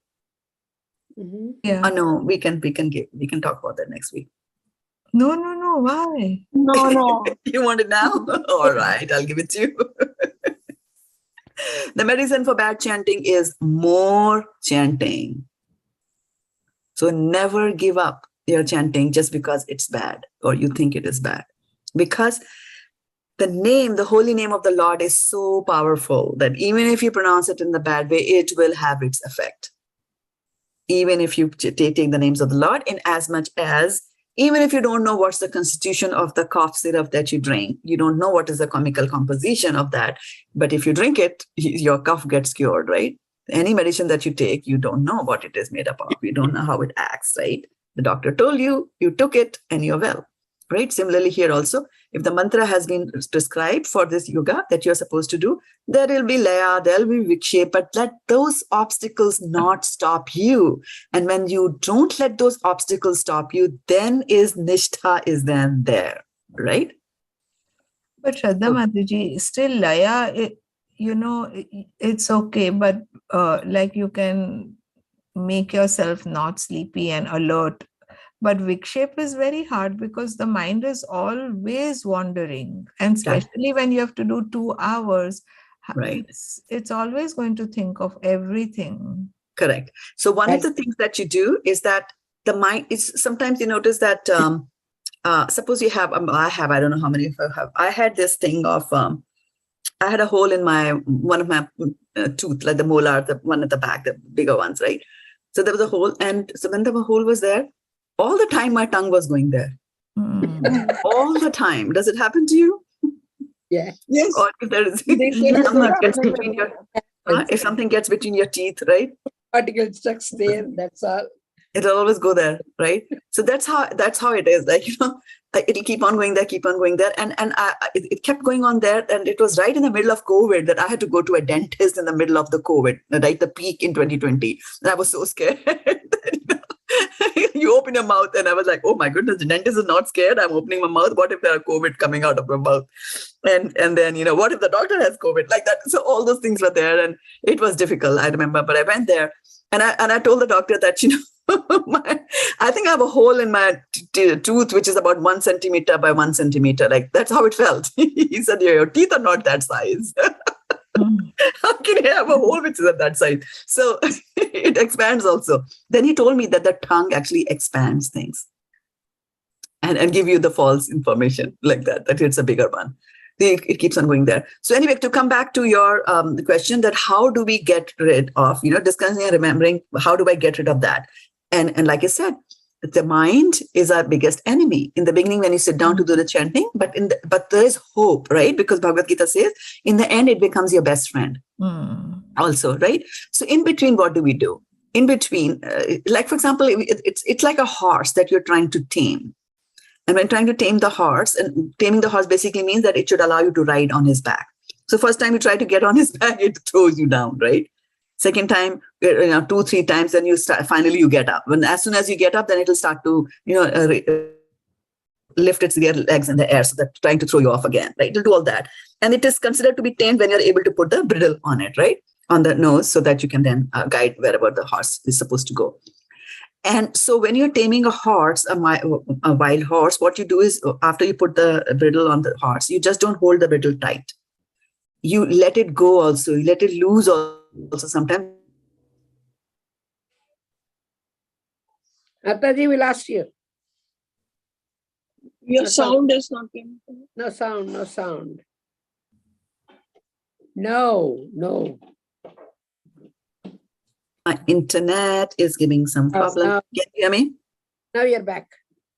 Mm-hmm. Yeah. No, we can talk about that next week. No. Why? No. You want it now? All right, I'll give it to you. The medicine for bad chanting is more chanting. So never give up your chanting just because it's bad or you think it is bad. Because the holy name of the Lord is so powerful that even if you pronounce it in the bad way, it will have its effect. Even if you take the names of the Lord, in as much as Even if you don't know what's the constitution of the cough syrup that you drink, you don't know what is the chemical composition of that. But if you drink it, your cough gets cured, right? Any medicine that you take, you don't know what it is made up of. You don't know how it acts, right? The doctor told you, you took it, and you're well, right? Similarly here also, if the mantra has been prescribed for this yoga that you're supposed to do, there will be laya, there will be vikshepa, but let those obstacles not stop you. And when you don't let those obstacles stop you, then is nishtha is then there, right? But Shraddha Mataji, still laya, it's okay, but like you can make yourself not sleepy and alert. But Vikshep is very hard because the mind is always wandering. And especially when you have to do 2 hours, right? It's always going to think of everything. Correct. So one of the things that you do is that the mind is, sometimes you notice that, suppose you have, I don't know how many of you have, I had this thing of, I had a hole in one of my tooth, like the molar, the one at the back, the bigger ones, right? So there was a hole. And so when the hole was there, all the time my tongue was going there. All the time. Does it happen to you? Yeah. Yes. Or if there is if something gets between your teeth, right? Particle stuck there, that's all. It'll always go there, right? So that's how it is. Like, it'll keep on going there. And it kept going on there. And it was right in the middle of COVID that I had to go to a dentist in the middle of the COVID, right? The peak in 2020. And I was so scared. You open your mouth, and I was like, oh my goodness, the dentist is not scared. I'm opening my mouth. What if there are COVID coming out of my mouth? And then, what if the doctor has COVID? Like that. So all those things were there, and it was difficult, I remember. But I went there, and I told the doctor that, I think I have a hole in my tooth, which is about 1 centimeter by 1 centimeter. Like, that's how it felt. He said, your teeth are not that size. How can you have a hole which is at that size? So it expands also. Then he told me that the tongue actually expands things and give you the false information like that it's a bigger one. It keeps on going there. So anyway, to come back to your question that how do we get rid of, discussing and remembering, how do I get rid of that? And like I said, the mind is our biggest enemy. In the beginning, when you sit down to do the chanting, but there is hope, right? Because Bhagavad-gita says, in the end, it becomes your best friend also, right? So in between, what do we do? In between, like, for example, it's like a horse that you're trying to tame. And when trying to tame the horse, and taming the horse basically means that it should allow you to ride on his back. So first time you try to get on his back, it throws you down, right? Second time, 2-3 times, then finally you get up. As soon as you get up, then it'll start to, lift its legs in the air, so that's trying to throw you off again, right? It'll do all that. And it is considered to be tamed when you're able to put the bridle on it, right? On the nose, so that you can then guide wherever the horse is supposed to go. And so when you're taming a horse, a wild horse, what you do is, after you put the bridle on the horse, you just don't hold the bridle tight. You let it go also. You let it loose also sometimes. Mataji, we lost you. Your sound is not coming. No sound. No. My internet is giving some problem. No. Can you hear me? Now you're back.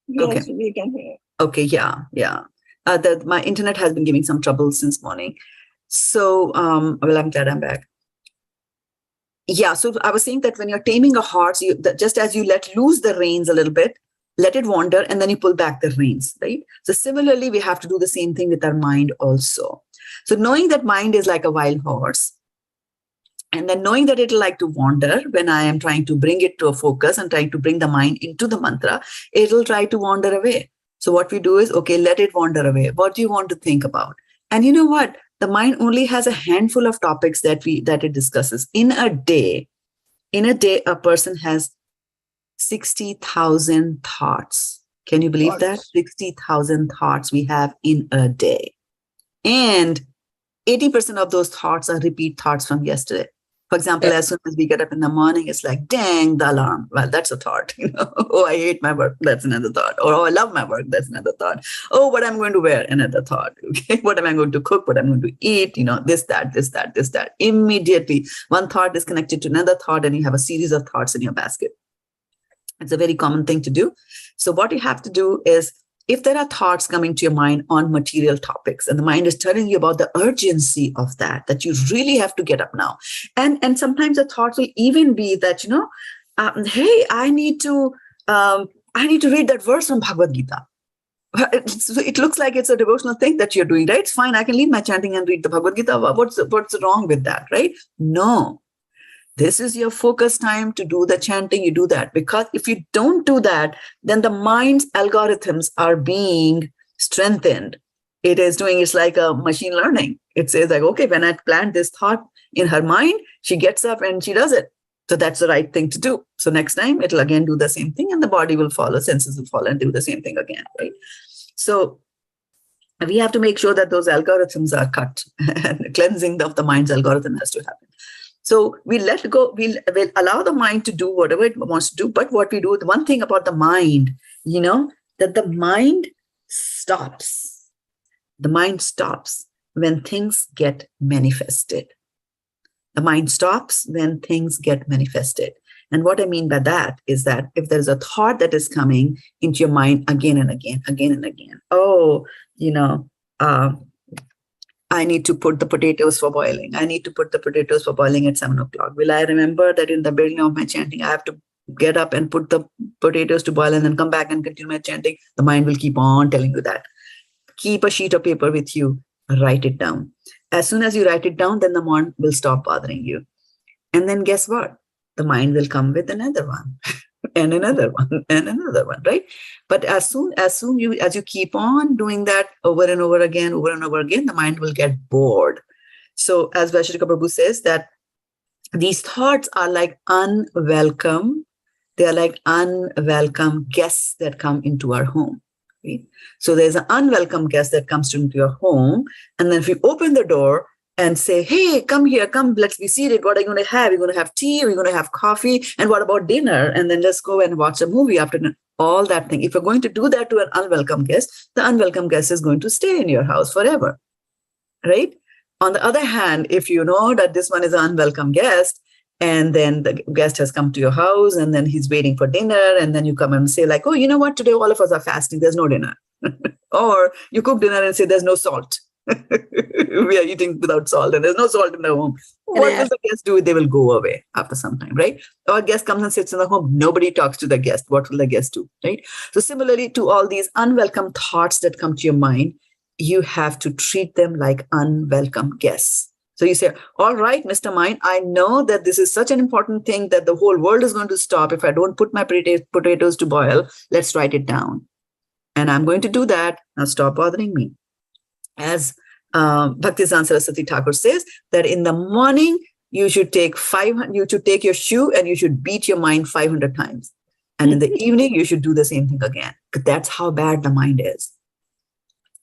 Yes, Okay. we can hear. Okay, yeah. My internet has been giving some trouble since morning. So, I'm glad I'm back. Yeah, so I was saying that when you're taming a horse, just as you let loose the reins a little bit, let it wander, and then you pull back the reins, right? So similarly, we have to do the same thing with our mind also. So knowing that mind is like a wild horse, and then knowing that it'll like to wander when I am trying to bring it to a focus and trying to bring the mind into the mantra, it'll try to wander away. So what we do is, okay, let it wander away. What do you want to think about? And you know what? The mind only has a handful of topics that it discusses. In a day, a person has 60,000 thoughts. Can you believe that? 60,000 thoughts we have in a day. And 80% of those thoughts are repeat thoughts from yesterday. For example, as soon as we get up in the morning, it's like, dang, the alarm. Well, that's a thought. Oh, I hate my work. That's another thought. Or, oh, I love my work. That's another thought. Oh, what I'm going to wear. Another thought. Okay. What am I going to cook? What I'm going to eat? This, that. Immediately, one thought is connected to another thought, and you have a series of thoughts in your basket. It's a very common thing to do. So what you have to do is, if there are thoughts coming to your mind on material topics, and the mind is telling you about the urgency of that you really have to get up now. And sometimes the thoughts will even be that, hey, I need to read that verse from Bhagavad-gita. It looks like it's a devotional thing that you're doing, right? It's fine. I can leave my chanting and read the Bhagavad-gita. What's wrong with that, right? No. This is your focus time to do the chanting. You do that, because if you don't do that, then the mind's algorithms are being strengthened. It's like a machine learning. It says like, okay, when I plant this thought in her mind, she gets up and she does it. So that's the right thing to do. So next time it'll again do the same thing, and the body will follow, senses will follow and do the same thing again, right? So we have to make sure that those algorithms are cut and cleansing of the mind's algorithm has to happen. So we let go, we'll allow the mind to do whatever it wants to do. But what we do, the one thing about the mind, that the mind stops. The mind stops when things get manifested. The mind stops when things get manifested. And what I mean by that is that if there's a thought that is coming into your mind again and again, I need to put the potatoes for boiling. I need to put the potatoes for boiling at 7 o'clock. Will I remember that in the beginning of my chanting, I have to get up and put the potatoes to boil and then come back and continue my chanting? The mind will keep on telling you that. Keep a sheet of paper with you. Write it down. As soon as you write it down, then the mind will stop bothering you. And then guess what? The mind will come with another one and another one and another one, right? But as you keep on doing that over and over again, the mind will get bored. So as Vaishnavi Prabhu says, that these thoughts are like unwelcome. They are like unwelcome guests that come into our home. Right? So there's an unwelcome guest that comes into your home. And then if you open the door and say, hey, come here, come, let's be seated. What are you going to have? You're going to have tea, or you're going to have coffee? And what about dinner? And then just go and watch a movie after dinner. All that thing. If you're going to do that to an unwelcome guest, the unwelcome guest is going to stay in your house forever. Right? On the other hand, if you know that this one is an unwelcome guest, and then the guest has come to your house, and then he's waiting for dinner, and then you come and say like, oh, you know what? Today all of us are fasting. There's no dinner. Or you cook dinner and say there's no salt. We are eating without salt and there's no salt in the home. What will the guest do? They will go away after some time, right? Or a guest comes and sits in the home. Nobody talks to the guest. What will the guest do, right? So similarly to all these unwelcome thoughts that come to your mind, you have to treat them like unwelcome guests. So you say, all right, Mr. Mind, I know that this is such an important thing that the whole world is going to stop if I don't put my potatoes to boil. Let's write it down. And I'm going to do that. Now stop bothering me. As Bhaktisiddhanta Saraswati Thakur says, that in the morning, you should take your shoe and you should beat your mind 500 times. And in the evening, you should do the same thing again. Because that's how bad the mind is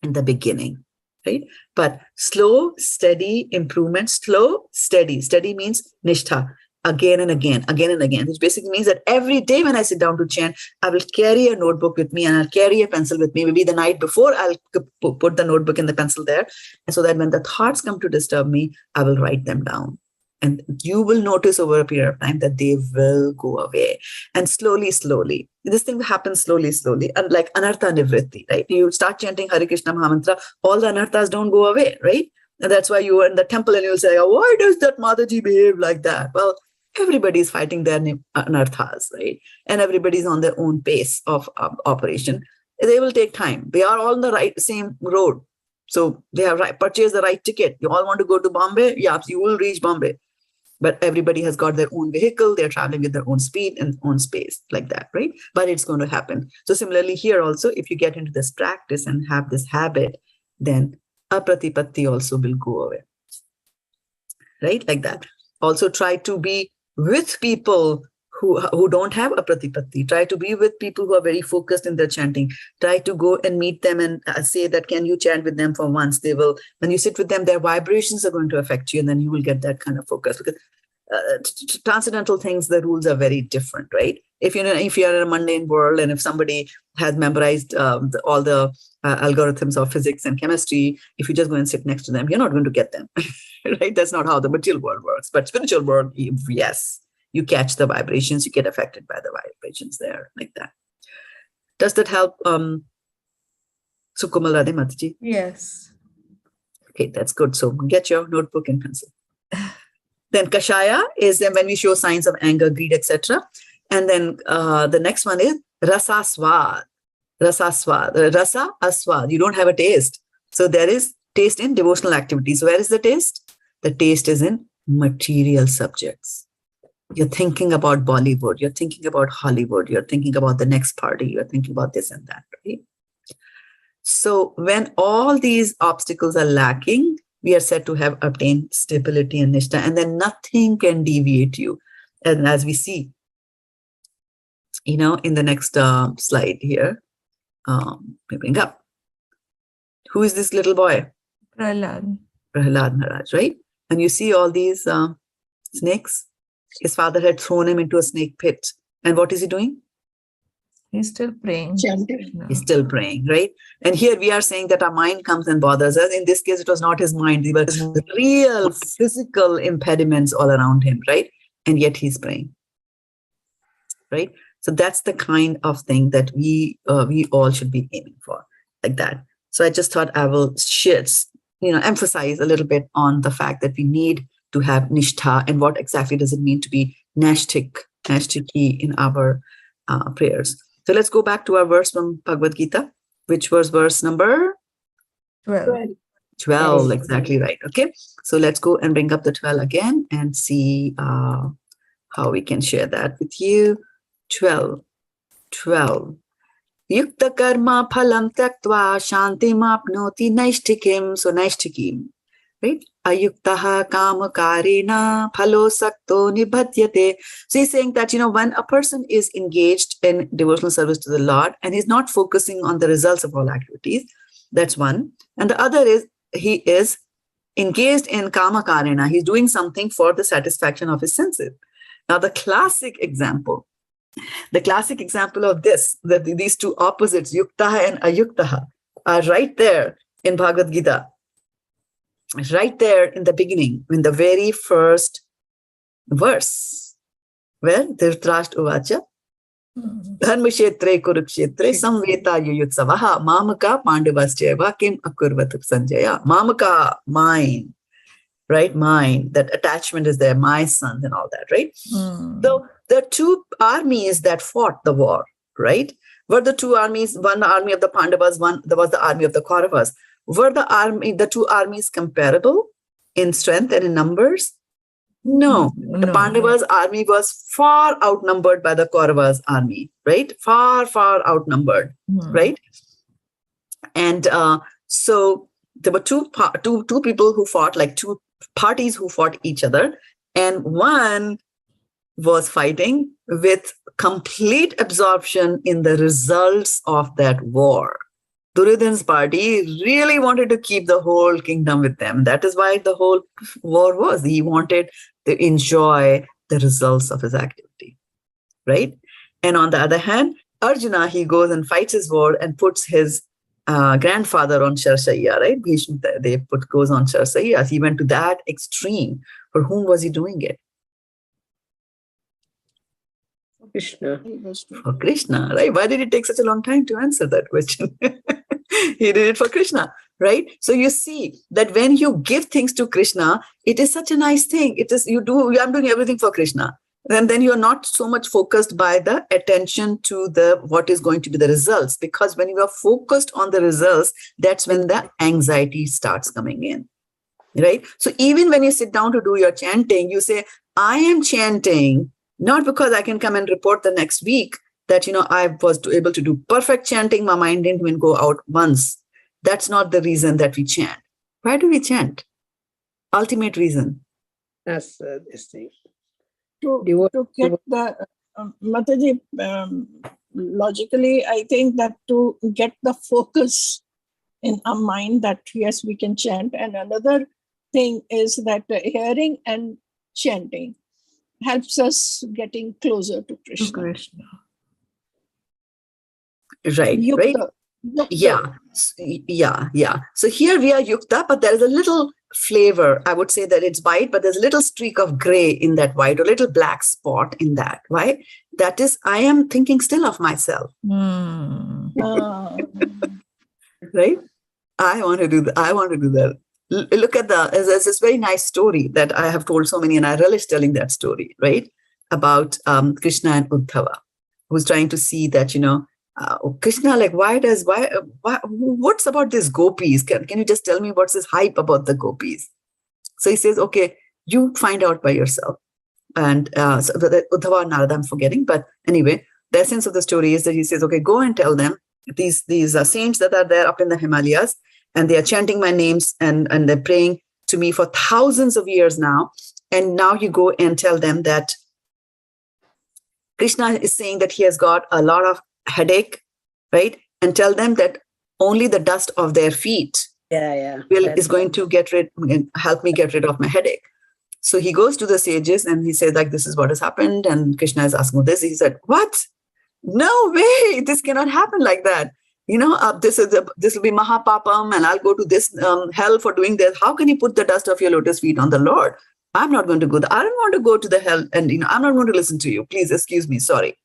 in the beginning, right? But slow, steady improvement, slow, steady. Steady means naiṣṭhikīm. Again and again, which basically means that every day when I sit down to chant, I will carry a notebook with me and I'll carry a pencil with me. Maybe the night before, I'll put the notebook and the pencil there. And so that when the thoughts come to disturb me, I will write them down. And you will notice over a period of time that they will go away. And slowly, this thing happens slowly, and like anartha nivritti, right? You start chanting Hare Krishna Mahamantra, all the anarthas don't go away, right? And that's why you are in the temple and you'll say, oh, why does that Mataji behave like that? Well, everybody's fighting their anarthas, right? And everybody's on their own pace of operation. They will take time. They are all on the same road. So they have purchased the right ticket. You all want to go to Bombay? Yeah, you will reach Bombay. But everybody has got their own vehicle. They're traveling with their own speed and own space like that, right? But it's going to happen. So similarly here also, if you get into this practice and have this habit, then apratipatti also will go away, right? Like that. Also try to be with people who don't have apratipatti. Try to be with people who are very focused in their chanting. Try to go and meet them and say that, can you chant with them for once? They will, when you sit with them, their vibrations are going to affect you, and then you will get that kind of focus. Because transcendental things, the rules are very different, right? If you're in a mundane world, and if somebody has memorized all the algorithms of physics and chemistry, if you just go and sit next to them, you're not going to get them, right? That's not how the material world works. But spiritual world, yes, you catch the vibrations, you get affected by the vibrations there, like that. Does that help, Sukumala Mataji? Yes. Okay, that's good. So get your notebook and pencil. Then Kashaya is then when we show signs of anger, greed, etc. And then the next one is Rasaswad. Rasaswad. Rasa aswad. You don't have a taste. So there is taste in devotional activities. Where is the taste? The taste is in material subjects. You're thinking about Bollywood. You're thinking about Hollywood. You're thinking about the next party. You're thinking about this and that, right? So when all these obstacles are lacking, we are said to have obtained stability and naiṣṭhikīm, and then nothing can deviate you. And as we see, in the next slide here, we bring up. Who is this little boy? Prahlad. Prahlad Maharaj, right? And you see all these snakes. His father had thrown him into a snake pit. And what is he doing? He's still praying. Chanting. No. He's still praying, right? And here we are saying that our mind comes and bothers us. In this case, it was not his mind. They were real physical impediments all around him, right? And yet he's praying, right? So that's the kind of thing that we all should be aiming for, like that. So I just thought I will emphasize a little bit on the fact that we need to have naiṣṭhā and what exactly does it mean to be naiṣṭhikī in our prayers. So let's go back to our verse from Bhagavad-gita, which was verse number 12. 12, exactly right. Okay, so let's go and bring up the 12 again and see how we can share that with you. 12. Yuktaḥ karma-phalam tyaktvā śāntim āpnoti naiṣṭhikīm. So naiṣṭhikīm, right? Ayuktaḥ kāma-kāreṇa sakto nibadhyate. So he's saying that, when a person is engaged in devotional service to the Lord and he's not focusing on the results of all activities, that's one. And the other is he is engaged in kāma-kāreṇa. He's doing something for the satisfaction of his senses. Now, the classic example of this, that these two opposites, yuktaḥ and ayuktaḥ, are right there in Bhagavad-gita. Right there in the beginning, in the very first verse, where Dhritarashtra uvacha, dharmashetre kurukshetre samveta yuyutsavaha mamaka pandavascheva kim akurvat sanjaya. Mamaka, mine, right? Mine, that attachment is there, my son and all that, right? So the two armies that fought the war, right? Were the two armies, one the army of the Pandavas, there was the army of the Kauravas. Were the two armies comparable in strength and in numbers? No. The Pandavas' army was far outnumbered by the Kauravas' army, right? Far outnumbered, right? And so there were two people who fought, like two parties who fought each other, and one was fighting with complete absorption in the results of that war. Duryodhana's party really wanted to keep the whole kingdom with them. That is why the whole war was. He wanted to enjoy the results of his activity, right? And on the other hand, Arjuna, he goes and fights his war and puts his grandfather on Sharshaiya, right? Bhishma goes on Sharshaiya. He went to that extreme. For whom was he doing it? Kṛṣṇa. For Kṛṣṇa, right? Why did it take such a long time to answer that question? He did it for Kṛṣṇa, right? So you see that when you give things to Kṛṣṇa, it is such a nice thing. It is, I'm doing everything for Kṛṣṇa. And then you're not so much focused by the attention to what is going to be the results. Because when you are focused on the results, that's when the anxiety starts coming in, right? So even when you sit down to do your chanting, you say, I am chanting not because I can come and report the next week that, I was able to do perfect chanting. My mind didn't even go out once. That's not the reason that we chant. Why do we chant? Ultimate reason. That's this thing. To get the Mataji, logically, I think that to get the focus in our mind that yes, we can chant. And another thing is that hearing and chanting helps us getting closer to Kṛṣṇa. Right, Yukta. right? Yeah. So here we are yukta, but there is a little flavor. I would say that it's white, but there's a little streak of gray in that white, or a little black spot in that. Why? That is, I am thinking still of myself. Right? I want to do that. I want to do that. Look at there's this very nice story that I have told so many, and I relish telling that story, right? About Kṛṣṇa and Uddhava, who's trying to see that, Kṛṣṇa, like, why, what's about these gopis? Can you just tell me what's this hype about the gopis? So he says, okay, you find out by yourself. And so Uddhava and Narada, I'm forgetting, but anyway, the essence of the story is that he says, okay, go and tell them, these saints that are there up in the Himalayas, and they are chanting my names and they're praying to me for thousands of years now. And now you go and tell them that Kṛṣṇa is saying that he has got a lot of headache, right? And tell them that only the dust of their feet is going to help me get rid of my headache. So he goes to the sages and he says, like, this is what has happened. And Kṛṣṇa is asking this. He said, what? No way, this cannot happen like that. This will be mahapapam, and I'll go to this hell for doing this. How can you put the dust of your lotus feet on the Lord? I'm not going to go there. I don't want to go to the hell, and I'm not going to listen to you. Please excuse me, sorry.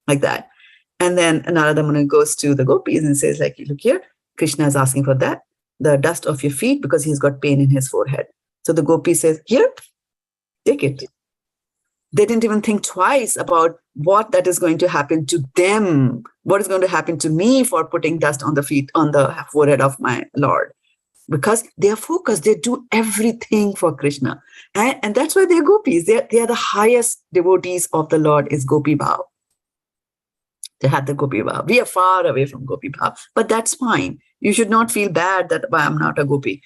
Like that. And then Narada Muni goes to the gopis and says, like, look here, Kṛṣṇa is asking for that, the dust of your feet, because he's got pain in his forehead. So the gopi says, here, take it. They didn't even think twice about what that is going to happen to them. What is going to happen to me for putting dust on the forehead of my Lord? Because they are focused. They do everything for Kṛṣṇa. And that's why they are gopis. They are the highest devotees of the Lord is gopi bhav. They had the gopi bhav. We are far away from gopi bhav, but that's fine. You should not feel bad that I'm not a gopi.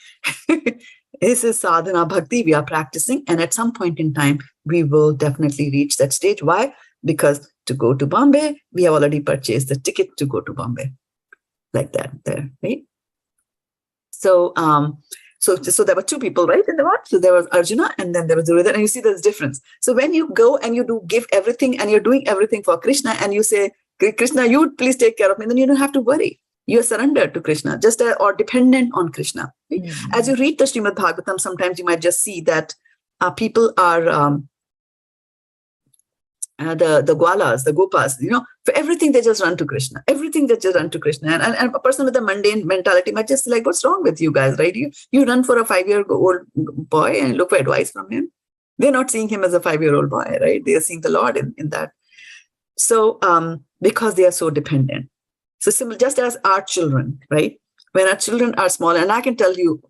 This is sadhana bhakti. We are practicing, and at some point in time, we will definitely reach that stage. Why? Because to go to Bombay, we have already purchased the ticket to go to Bombay, like that there, right? So, so there were two people, right, in the world. So there was Arjuna, and then there was Duryodhana, and you see there's difference. So when you go and you give everything, and you're doing everything for Kṛṣṇa, and you say, Kṛṣṇa, you please take care of me, then you don't have to worry. You are surrendered to Kṛṣṇa, or dependent on Kṛṣṇa. Right? As you read the Srimad Bhagavatam, sometimes you might just see that people are the gwalas, the gopas, for everything they just run to Kṛṣṇa. Everything they just run to Kṛṣṇa. And a person with a mundane mentality might just be like, what's wrong with you guys, right? You run for a 5-year-old boy and look for advice from him. They're not seeing him as a 5-year-old boy, right? They are seeing the Lord in that. So because they are so dependent. So simple, just as our children, right? When our children are small, and I can tell you,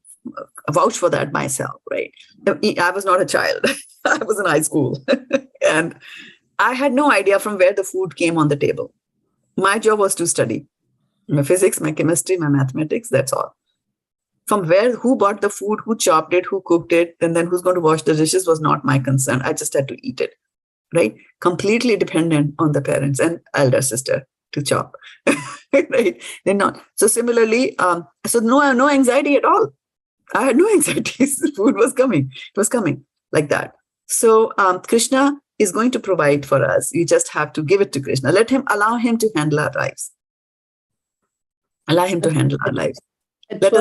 vouch for that myself, right? I was not a child. I was in high school. And I had no idea from where the food came on the table. My job was to study my physics, my chemistry, my mathematics, that's all. From who bought the food, who chopped it, who cooked it, and then who's going to wash the dishes was not my concern. I just had to eat it, right? Completely dependent on the parents and elder sister to chop, right? They're not. So similarly, so no anxiety at all. I had no anxieties. The food was coming. It was coming like that. So Kṛṣṇa is going to provide for us. You just have to give it to Kṛṣṇa. Allow him to handle our lives. Allow him to handle our lives. That's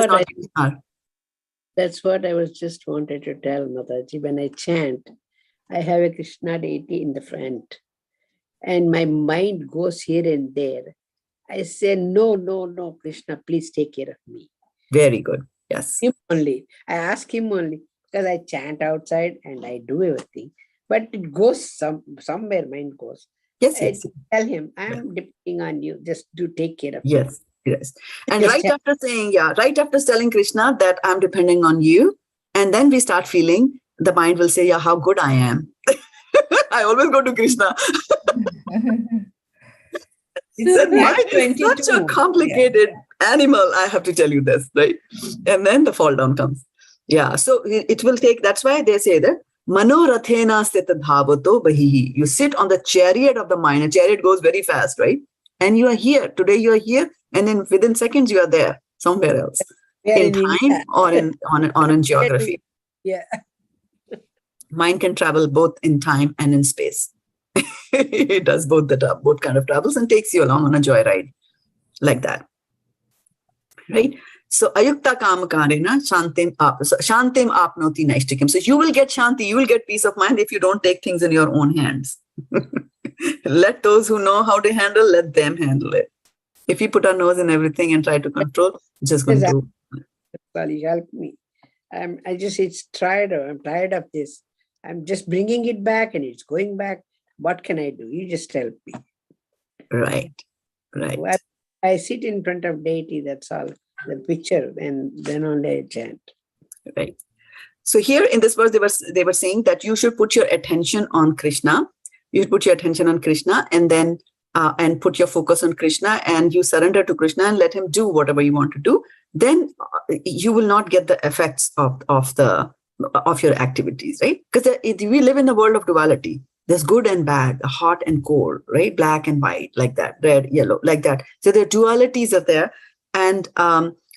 what I was just wanted to tell Mataji. When I chant, I have a Kṛṣṇa deity in the front. And my mind goes here and there. I say, no, Kṛṣṇa, please take care of me. Very good. Yes. Him only. I ask him only because I chant outside and I do everything. But it goes somewhere, mind goes. Yes. I tell him, I'm depending on you. Just do take care of me. Yes. And right after telling Kṛṣṇa that I'm depending on you, and then we start feeling, the mind will say, yeah, how good I am. I always go to Kṛṣṇa. It's such a complicated animal, I have to tell you this, right? And then the fall down comes. Yeah, so it will take, that's why they say that, Manorathena sthita dhavato bahihi. You sit on the chariot of the mind. A chariot goes very fast, right? And you are here. Today you are here, and then within seconds you are there, somewhere else. In time or in geography. Yeah. Mind can travel both in time and in space. It does both kind of travels and takes you along on a joyride like that. Right? So ayuktaḥ kāma-kāreṇa śāntim āpnoti naiṣṭhikīm. So you will get shanti, you will get peace of mind if you don't take things in your own hands. Let those who know how to handle, let them handle it. If we put our nose in everything and try to control, it's just going to do. Sorry, help me. I'm tired of this. I'm just bringing it back and it's going back. What can I do? You just help me. Right. Well, I sit in front of deity, that's all. The picture, and then only I chant. Right. So here in this verse, they were saying that you should put your attention on Kṛṣṇa. You should put your attention on Kṛṣṇa, and then and put your focus on Kṛṣṇa, and you surrender to Kṛṣṇa and let him do whatever you want to do. Then you will not get the effects of your activities, right? Because we live in a world of duality. There's good and bad, hot and cold, right? Black and white, like that, red, yellow, like that. So the dualities are there. And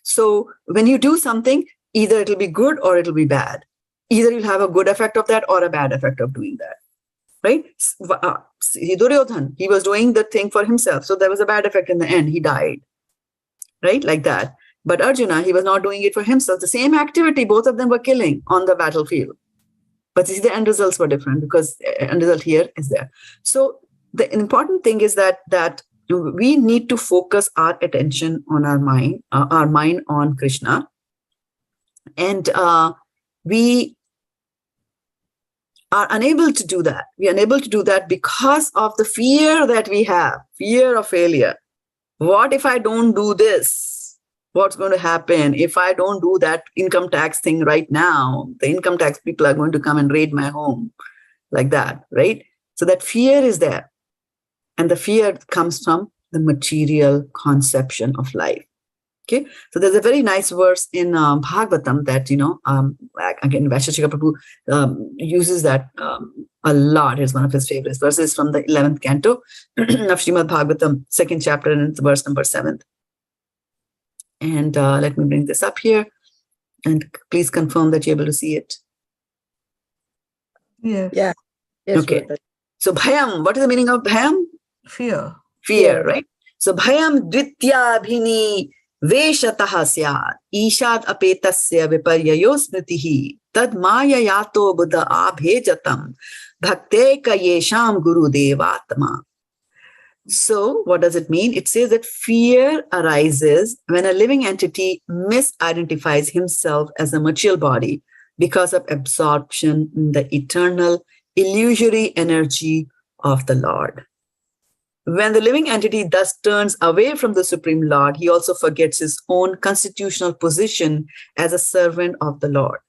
so when you do something, either it'll be good or it'll be bad. Either you'll have a good effect of that or a bad effect of doing that, right? Duryodhan, he was doing the thing for himself. So there was a bad effect in the end. He died, right? Like that. But Arjuna, he was not doing it for himself. The same activity, both of them were killing on the battlefield. But you see, the end results were different because end result here is there. So the important thing is that we need to focus our attention on our mind on Kṛṣṇa. And we are unable to do that. We are unable to do that because of the fear that we have, fear of failure. What if I don't do this? What's going to happen if I don't do that income tax thing right now? The income tax people are going to come and raid my home, like that, right? So that fear is there. And the fear comes from the material conception of life. Okay, so there's a very nice verse in Bhagavatam that, again, Vaisheshika Prabhu uses that a lot. It's one of his favorite verses from the 11th canto of Srimad Bhagavatam, 2nd chapter, and it's verse number 7. And let me bring this up here. And please confirm that you're able to see it. Yes. Yeah. Yes, okay. So bhayam, what is the meaning of bhayam? Fear. Fear, right? So bhayam dvitya bhini veshatah syat ishad apetasya viparyayo smritihi tad maya yato buddha abhejatam bhakteka yesham guru devatma. So what does it mean? It says that fear arises when a living entity misidentifies himself as a material body because of absorption in the eternal illusory energy of the Lord. When the living entity thus turns away from the Supreme Lord, he also forgets his own constitutional position as a servant of the Lord.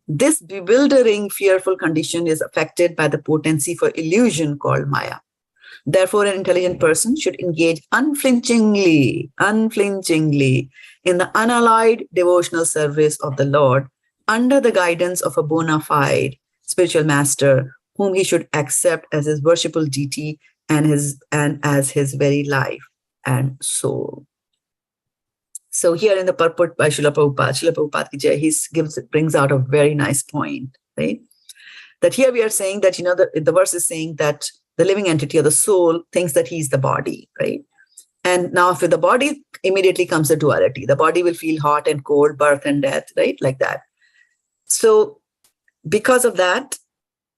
This bewildering, fearful condition is affected by the potency for illusion called Maya. Therefore, an intelligent person should engage unflinchingly in the unalloyed devotional service of the Lord under the guidance of a bona fide spiritual master whom he should accept as his worshipful deity and as his very life and soul. So here in the purport by Srila Prabhupada ki jai, he brings out a very nice point, right? That here we are saying that, the verse is saying that the living entity or the soul thinks that he's the body, right? And now for the body, immediately comes the duality. The body will feel hot and cold, birth and death, right? Like that. So because of that,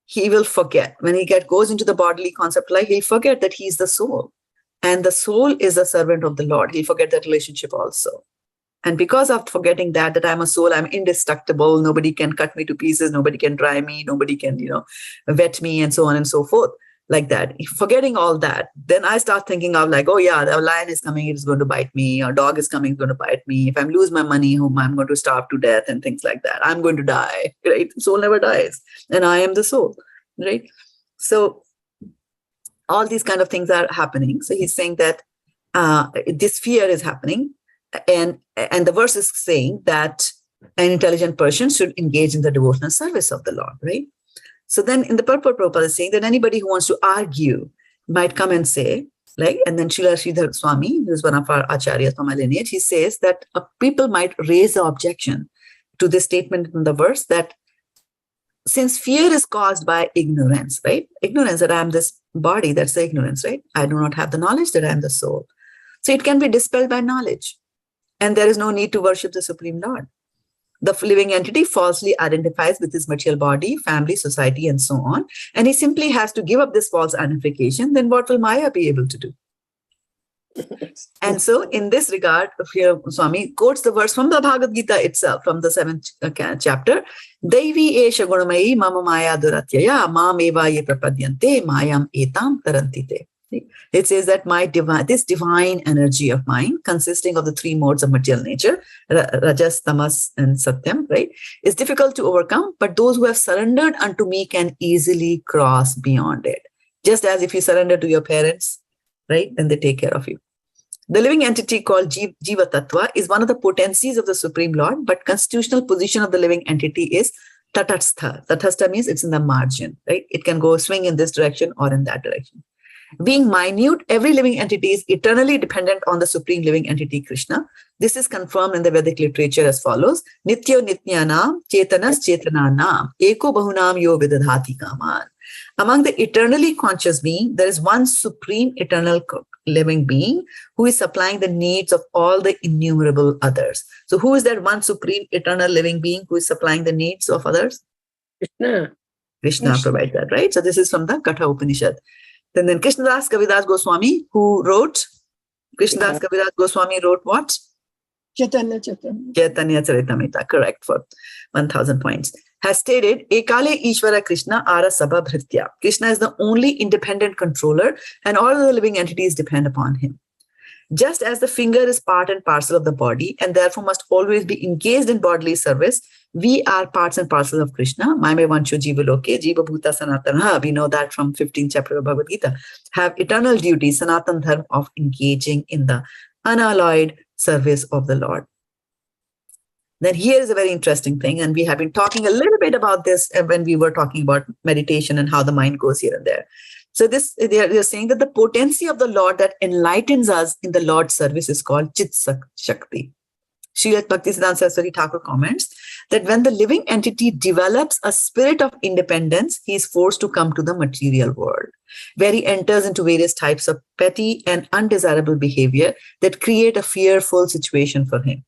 he will forget. When he goes into the bodily concept life, he'll forget that he's the soul. And the soul is a servant of the Lord. He'll forget that relationship also. And because of forgetting that I'm a soul, I'm indestructible, nobody can cut me to pieces, nobody can dry me, nobody can, wet me, and so on and so forth. Like that, forgetting all that, then I start thinking of like, oh yeah, the lion is coming, it's going to bite me, or dog is coming, it's going to bite me. If I lose my money, I'm going to starve to death and things like that. I'm going to die, right? Soul never dies. And I am the soul, right? So all these kind of things are happening. So he's saying that this fear is happening. And the verse is saying that an intelligent person should engage in the devotional service of the Lord, right? So then in the purport, Prabhupada is saying that anybody who wants to argue might come and say, and then Srila Sridhar Swami, who is one of our acharyas from my lineage, he says that people might raise the objection to this statement in the verse that since fear is caused by ignorance, right? Ignorance that I am this body, that's the ignorance, right? I do not have the knowledge that I am the soul. So it can be dispelled by knowledge. and there is no need to worship the Supreme Lord. The living entity falsely identifies with his material body, family, society, and so on. And he simply has to give up this false identification. Then what will Maya be able to do? And so in this regard, here Swami quotes the verse from the Bhagavad-gita itself, from the 7th chapter. Devi esha gunamayi mama maya duratyaya mam eva ye prapadyante mayam etam tarantite. It says that this divine energy of mine, consisting of the three modes of material nature, rajas, tamas, and satyam, right, is difficult to overcome, but those who have surrendered unto me can easily cross beyond it. Just as if you surrender to your parents, right, then they take care of you. The living entity called Jiva Tattva is one of the potencies of the Supreme Lord, but constitutional position of the living entity is tatastha. Tatastha means it's in the margin, right? It can go swing in this direction or in that direction. Being minute, every living entity is eternally dependent on the supreme living entity, Kṛṣṇa. This is confirmed in the Vedic literature as follows. Nityo nityanam chetanas chetananam eko bahunam yo vidadhati kāman. Among the eternally conscious being, there is one supreme eternal living being who is supplying the needs of all the innumerable others. So who is that one supreme eternal living being who is supplying the needs of others? Kṛṣṇa. Kṛṣṇa provides that, right? So this is from the Katha Upanishad. Then Krishnadas Kaviraj Goswami, who wrote, Krishnadas Kaviraj Goswami wrote what? Chaitanya Charitamrita, correct, for 1000 points. Has stated, Ekale Ishvara Kṛṣṇa Ara Sabha Bhritya. Kṛṣṇa is the only independent controller and all the living entities depend upon him. Just as the finger is part and parcel of the body and therefore must always be engaged in bodily service, we are parts and parcels of Kṛṣṇa. Maime vancho jiva loke, jiva bhuta sanatana. We know that from 15th chapter of Bhagavad-gita. Have eternal duty, sanatan dharma, of engaging in the unalloyed service of the Lord. Then here is a very interesting thing, and we have been talking a little bit about this when we were talking about meditation and how the mind goes here and there. So this, they're saying that the potency of the Lord that enlightens us in the Lord's service is called Chit Shakti. Srila Bhaktisiddhanta Saraswati Thakur comments that when the living entity develops a spirit of independence, he is forced to come to the material world, where he enters into various types of petty and undesirable behavior that create a fearful situation for him.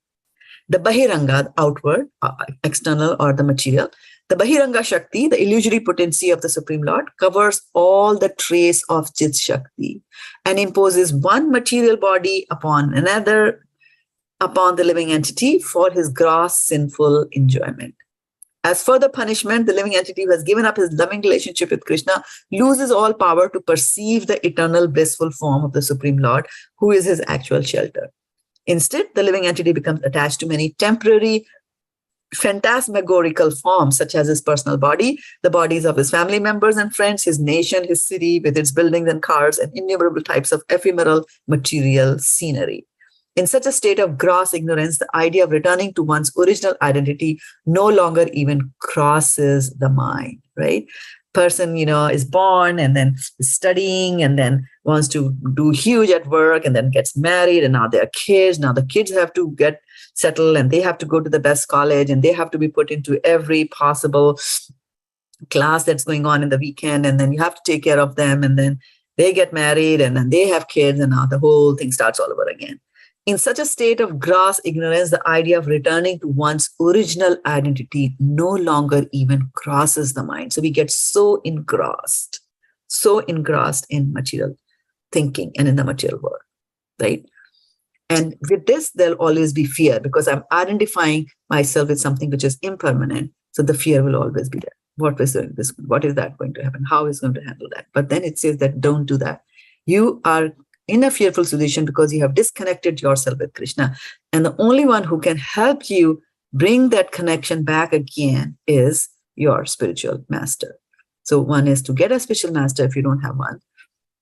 The Bahiranga, outward, external, or the material, the Bahiranga Shakti, the illusory potency of the Supreme Lord, covers all the trace of Chit Shakti and imposes one material body upon another, upon the living entity for his gross sinful enjoyment. As further punishment, the living entity who has given up his loving relationship with Kṛṣṇa loses all power to perceive the eternal blissful form of the Supreme Lord, who is his actual shelter. Instead, the living entity becomes attached to many temporary, phantasmagorical forms, such as his personal body, the bodies of his family members and friends, his nation, his city with its buildings and cars, and innumerable types of ephemeral material scenery. In such a state of gross ignorance, the idea of returning to one's original identity no longer even crosses the mind, right? Person, is born and then is studying and then wants to do huge at work and then gets married, and now they're kids. Now the kids have to get settled and they have to go to the best college and they have to be put into every possible class that's going on in the weekend, and then you have to take care of them, and then they get married and then they have kids, and now the whole thing starts all over again. In such a state of gross ignorance, the idea of returning to one's original identity no longer even crosses the mind. So we get so engrossed in material thinking and in the material world, right? And with this, there'll always be fear because I'm identifying myself with something which is impermanent. So the fear will always be there. What is this? What is that going to happen? How is going to handle that? But then it says that don't do that. You are in a fearful situation because you have disconnected yourself with Kṛṣṇa. And the only one who can help you bring that connection back again is your spiritual master. So one is to get a spiritual master if you don't have one.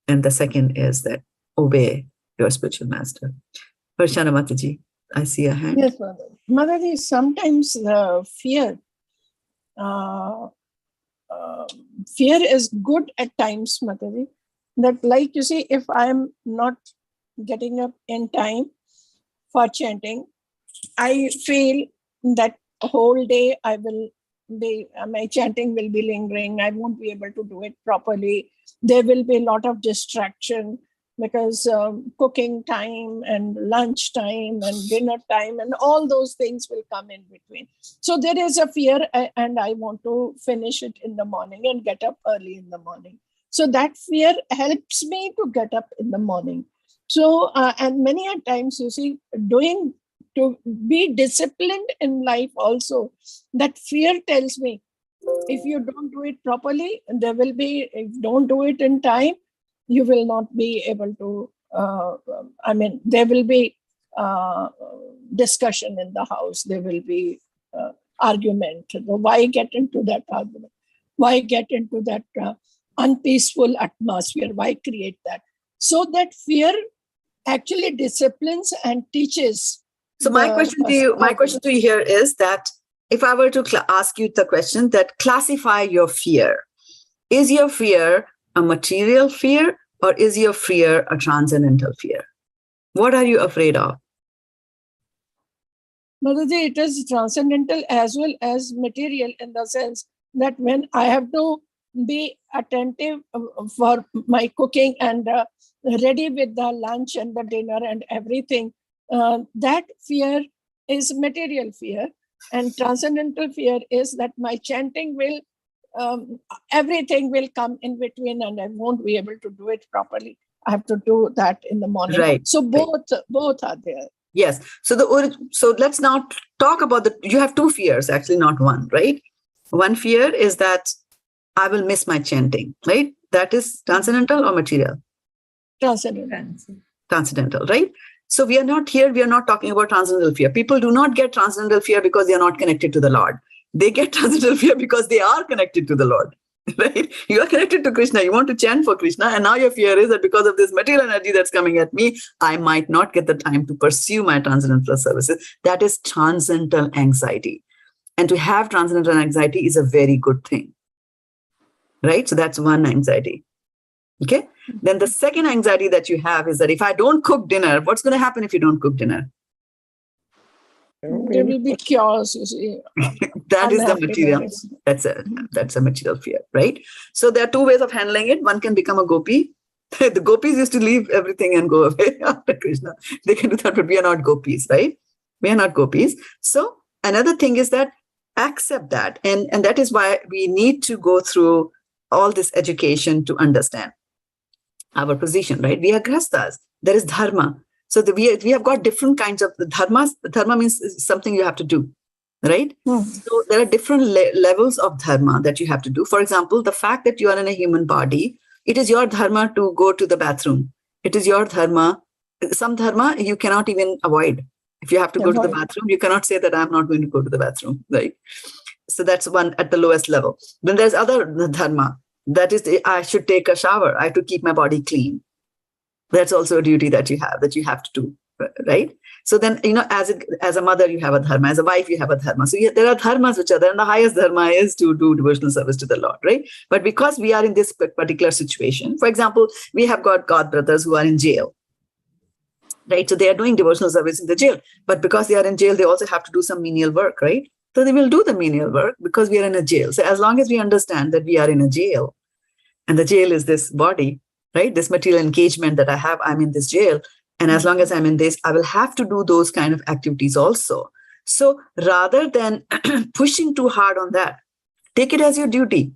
And the second is that obey your spiritual master. Varshana Mataji, I see a hand. Yes, Mother. Motherji, sometimes fear is good at times, Mataji. That, like you see, if I'm not getting up in time for chanting, I feel that whole day my chanting will be lingering. I won't be able to do it properly. There will be a lot of distraction. because cooking time and lunch time and dinner time and all those things will come in between. So there is a fear, and I want to finish it in the morning and get up early in the morning. So that fear helps me to get up in the morning. So, and many a times, you see, to be disciplined in life also, that fear tells me, if you don't do it properly, there will be, if you don't do it in time, you will not be able to, there will be discussion in the house. There will be argument. Why get into that argument? Why get into that unpeaceful atmosphere? Why create that? So that fear actually disciplines and teaches. So my question to you here is that if I were to ask you the question that classify your fear, is your fear a material fear or is your fear a transcendental fear? What are you afraid of? Mataji, it is transcendental as well as material, in the sense that when I have to be attentive for my cooking and ready with the lunch and the dinner and everything, that fear is material fear. And transcendental fear is that my chanting will, everything will come in between and I won't be able to do it properly. I have to do that in the morning. Right. So both are there. Yes. So let's now talk about you have two fears, actually, not one, right? One fear is that I will miss my chanting, right? That is transcendental or material? Transcendental, right? So we are not talking about transcendental fear. People do not get transcendental fear because they are not connected to the Lord. They get transcendental fear because they are connected to the Lord, right? You are connected to Kṛṣṇa. You want to chant for Kṛṣṇa. And now your fear is that because of this material energy that's coming at me, I might not get the time to pursue my transcendental services. That is transcendental anxiety. And to have transcendental anxiety is a very good thing, right? So that's one anxiety. Okay. Then the second anxiety that you have is that if I don't cook dinner, what's going to happen if you don't cook dinner? There will be chaos, you see. That is the material. That's a material fear, right? So there are two ways of handling it. One can become a gopi. The gopis used to leave everything and go away after Kṛṣṇa. They can do that, but we are not gopis, right? We are not gopis. So another thing is that accept that. And that is why we need to go through all this education to understand our position, right? We are grihasthas. There is dharma. So we have got different kinds of dharmas. Dharma means something you have to do, right? So there are different levels of dharma that you have to do. For example, the fact that you are in a human body, it is your dharma to go to the bathroom. It is your dharma. Some dharma you cannot even avoid. If you have to go to the bathroom, you cannot say that I'm not going to go to the bathroom, right? So that's one at the lowest level. Then there's other dharma. That is, I should take a shower. I have to keep my body clean. That's also a duty that you have to do, right? So then, as a mother, you have a dharma. As a wife, you have a dharma. So there are dharmas which are there. And the highest dharma is to do devotional service to the Lord, right? But because we are in this particular situation, for example, we have got God brothers who are in jail, right? So they are doing devotional service in the jail. But because they are in jail, they also have to do some menial work, right? So they will do the menial work because we are in a jail. So as long as we understand that we are in a jail, and the jail is this body, right? This material engagement that I have, I'm in this jail. And as long as I'm in this, I will have to do those kind of activities also. So rather than pushing too hard on that, take it as your duty.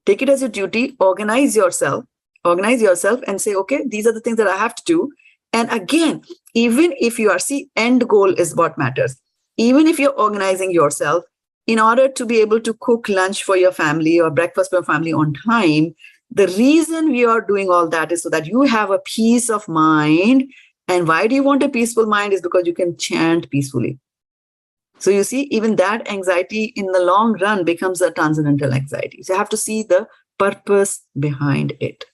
Take it as your duty, organize yourself and say, okay, these are the things that I have to do. And again, even if you are, end goal is what matters. Even if you're organizing yourself in order to be able to cook lunch for your family or breakfast for your family on time, the reason we are doing all that is so that you have a peace of mind. And why do you want a peaceful mind? Is because you can chant peacefully. So you see, even that anxiety in the long run becomes a transcendental anxiety. So you have to see the purpose behind it.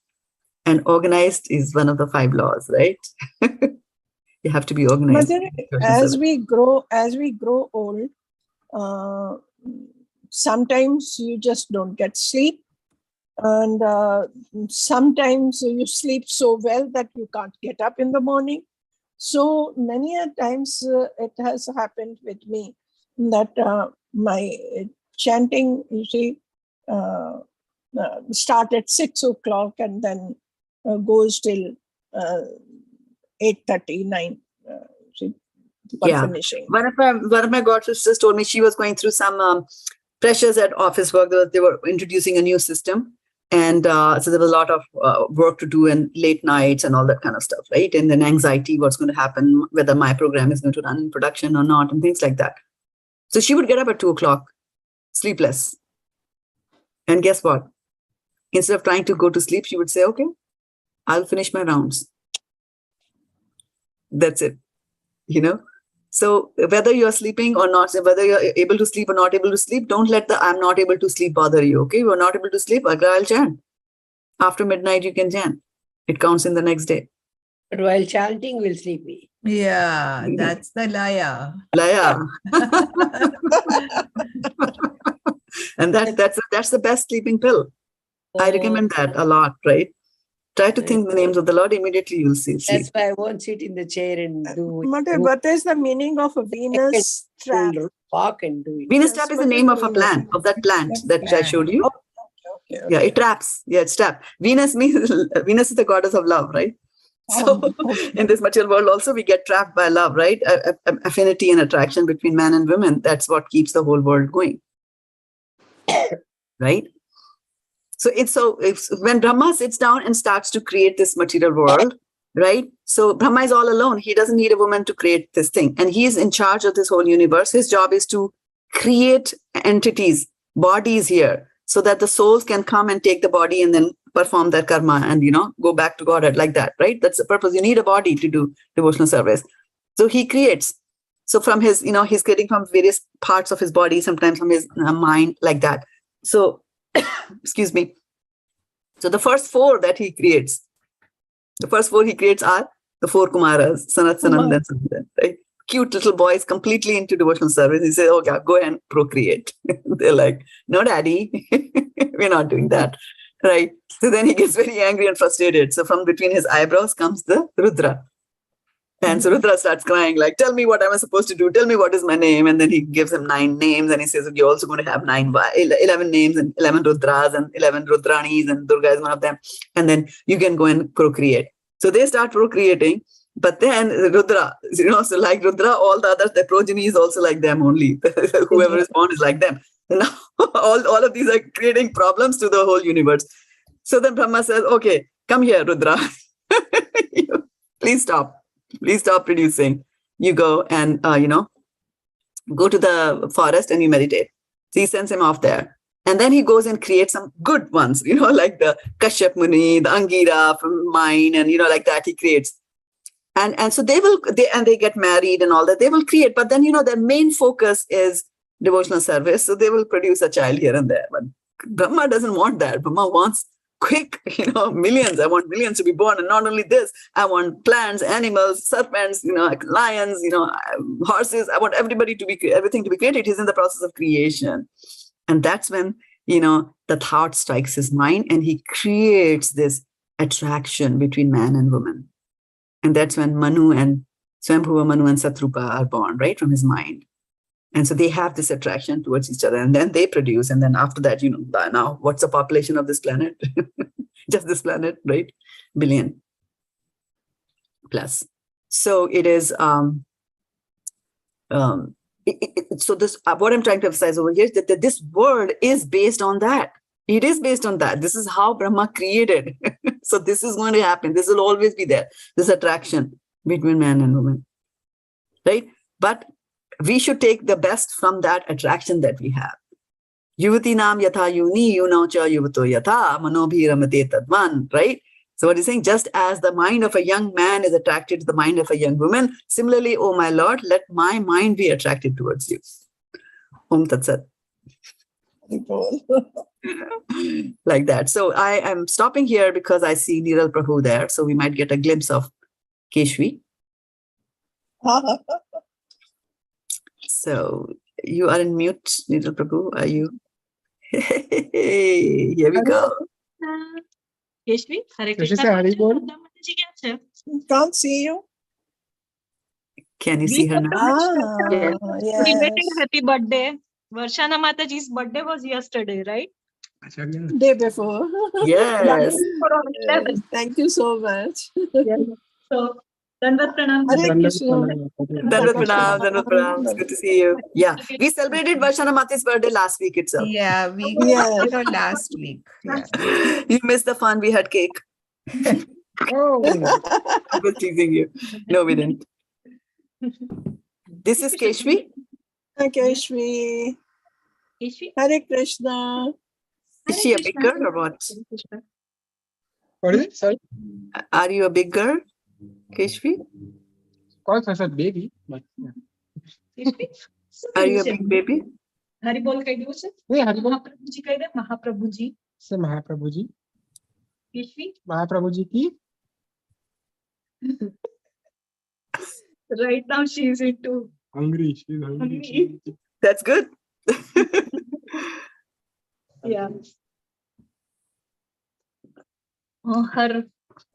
And organized is one of the 5 laws, right? You have to be organized. But as we grow old, sometimes you just don't get sleep. And sometimes you sleep so well that you can't get up in the morning. So many a times it has happened with me that my chanting, you see, start at 6 o'clock and then goes till 8:30, 9. Finishing. One of my god sisters told me she was going through some pressures at office work. They were introducing a new system. And so there was a lot of work to do and late nights and all that kind of stuff, right? And then anxiety, what's going to happen, whether my program is going to run in production or not, and things like that. So she would get up at 2 o'clock, sleepless. And guess what? Instead of trying to go to sleep, she would say, okay, I'll finish my rounds. That's it. So whether you're sleeping or not, whether you're able to sleep or not able to sleep, don't let the I'm not able to sleep bother you. Okay, you're not able to sleep, I'll chant. After midnight, you can chant. It counts in the next day. But while chanting, we'll sleepy. Yeah, that's the laya. Laya. And that's the best sleeping pill. I recommend that a lot, right? Try to think the names of the Lord, immediately you'll see. That's why I won't sit in the chair and do it. Mother, what is the meaning of a Venus trap? Walk and do it. Venus trap is the name of a plant, of that plant that I showed you. Okay. Yeah, it traps. Yeah, it's trap. Venus is the goddess of love, right? So in this material world also, we get trapped by love, right? Affinity and attraction between man and women. That's what keeps the whole world going. Right? So it's when Brahma sits down and starts to create this material world, right? So Brahma is all alone. He doesn't need a woman to create this thing. And he is in charge of this whole universe. His job is to create entities, bodies here, so that the souls can come and take the body and then perform their karma and, go back to Godhead like that, right? That's the purpose. You need a body to do devotional service. So he creates. So from his, he's creating from various parts of his body, sometimes from his mind, like that. So, excuse me. So the first 4 that he creates, are the 4 Kumaras, Sanat, Sanandan, Sanandan, right? Cute little boys, completely into devotional service. He says, okay, go and procreate. They're like, no, daddy, we're not doing that, right? So then he gets very angry and frustrated. So from between his eyebrows comes the Rudra. And so Rudra starts crying, like, tell me what am I supposed to do? Tell me what is my name? And then he gives him 9 names. And he says, you're also going to have 11 names and 11 Rudras and 11 Rudranis, and Durga is one of them. And then you can go and procreate. So they start procreating. But then Rudra, so like Rudra, all the others, the progeny is also like them only. Whoever is born is like them. And now all of these are creating problems to the whole universe. So then Brahma says, okay, come here, Rudra. Please stop. Please stop producing. You go and, go to the forest and you meditate. So he sends him off there. And then he goes and creates some good ones, like the Kashyap Muni, the Angira from mine, and, like that he creates. And so they get married and all that. They will create. But then, their main focus is devotional service. So they will produce a child here and there. But Brahma doesn't want that. Brahma wants quick, millions. I want millions to be born. And not only this, I want plants, animals, serpents, lions, horses. I want everything to be created. He's in the process of creation. And that's when, the thought strikes his mind and he creates this attraction between man and woman. And that's when Manu and Swambhuva Manu and Satrupa are born, right, from his mind. And so they have this attraction towards each other, and then they produce. And then after that, now what's the population of this planet? Just this planet, right? Billion plus. So it is, so this, what I'm trying to emphasize over here is that this world is based on that. It is based on that. This is how Brahma created. So this is going to happen. This will always be there. This attraction between man and woman, right? But we should take the best from that attraction that we have. Yuvati nam yatha yuni yunocha yuvato yatha manobhi ramate tadvan, right? So what he's saying, just as the mind of a young man is attracted to the mind of a young woman, similarly, O my Lord, let my mind be attracted towards you. Om Tat Sat. Like that. So I am stopping here because I see Niral Prabhu there. So we might get a glimpse of Keshvi. So you are in mute, Niral Prabhu. Are you? Hey, here we go. Keshvi, Hare Krishna. Can't see you. Can you see her now? Belated happy birthday. Varshana Mataji's birthday was yesterday, right? Day before. Yes. Thank you so much. So, Dandavat Pranam. Hare Krishna. Dandavat Pranam, Dandavat Pranam. It's good to see you. Yeah. We celebrated Varshana Mati's birthday last week itself. Yeah, we Yes. did her last week. Yeah. You missed the fun. We had cake. Oh, I was teasing you. No, we didn't. This is Keshvi. Keshvi. Keshvi. Hare Krishna. Is she a big girl or what? what is it? Sorry. Are you a big girl, Keshvi? Of course, I said baby, but yeah. Keshvi. Are you a big baby? Hari bol kah diyo se? Yeah, Hari bol. Mahaprabhuji kah de? Mahaprabhuji. So Mahaprabhuji. Keshvi. Mahaprabhuji ki. Right now she is into Hungry. She's hungry. That's good. yeah. Her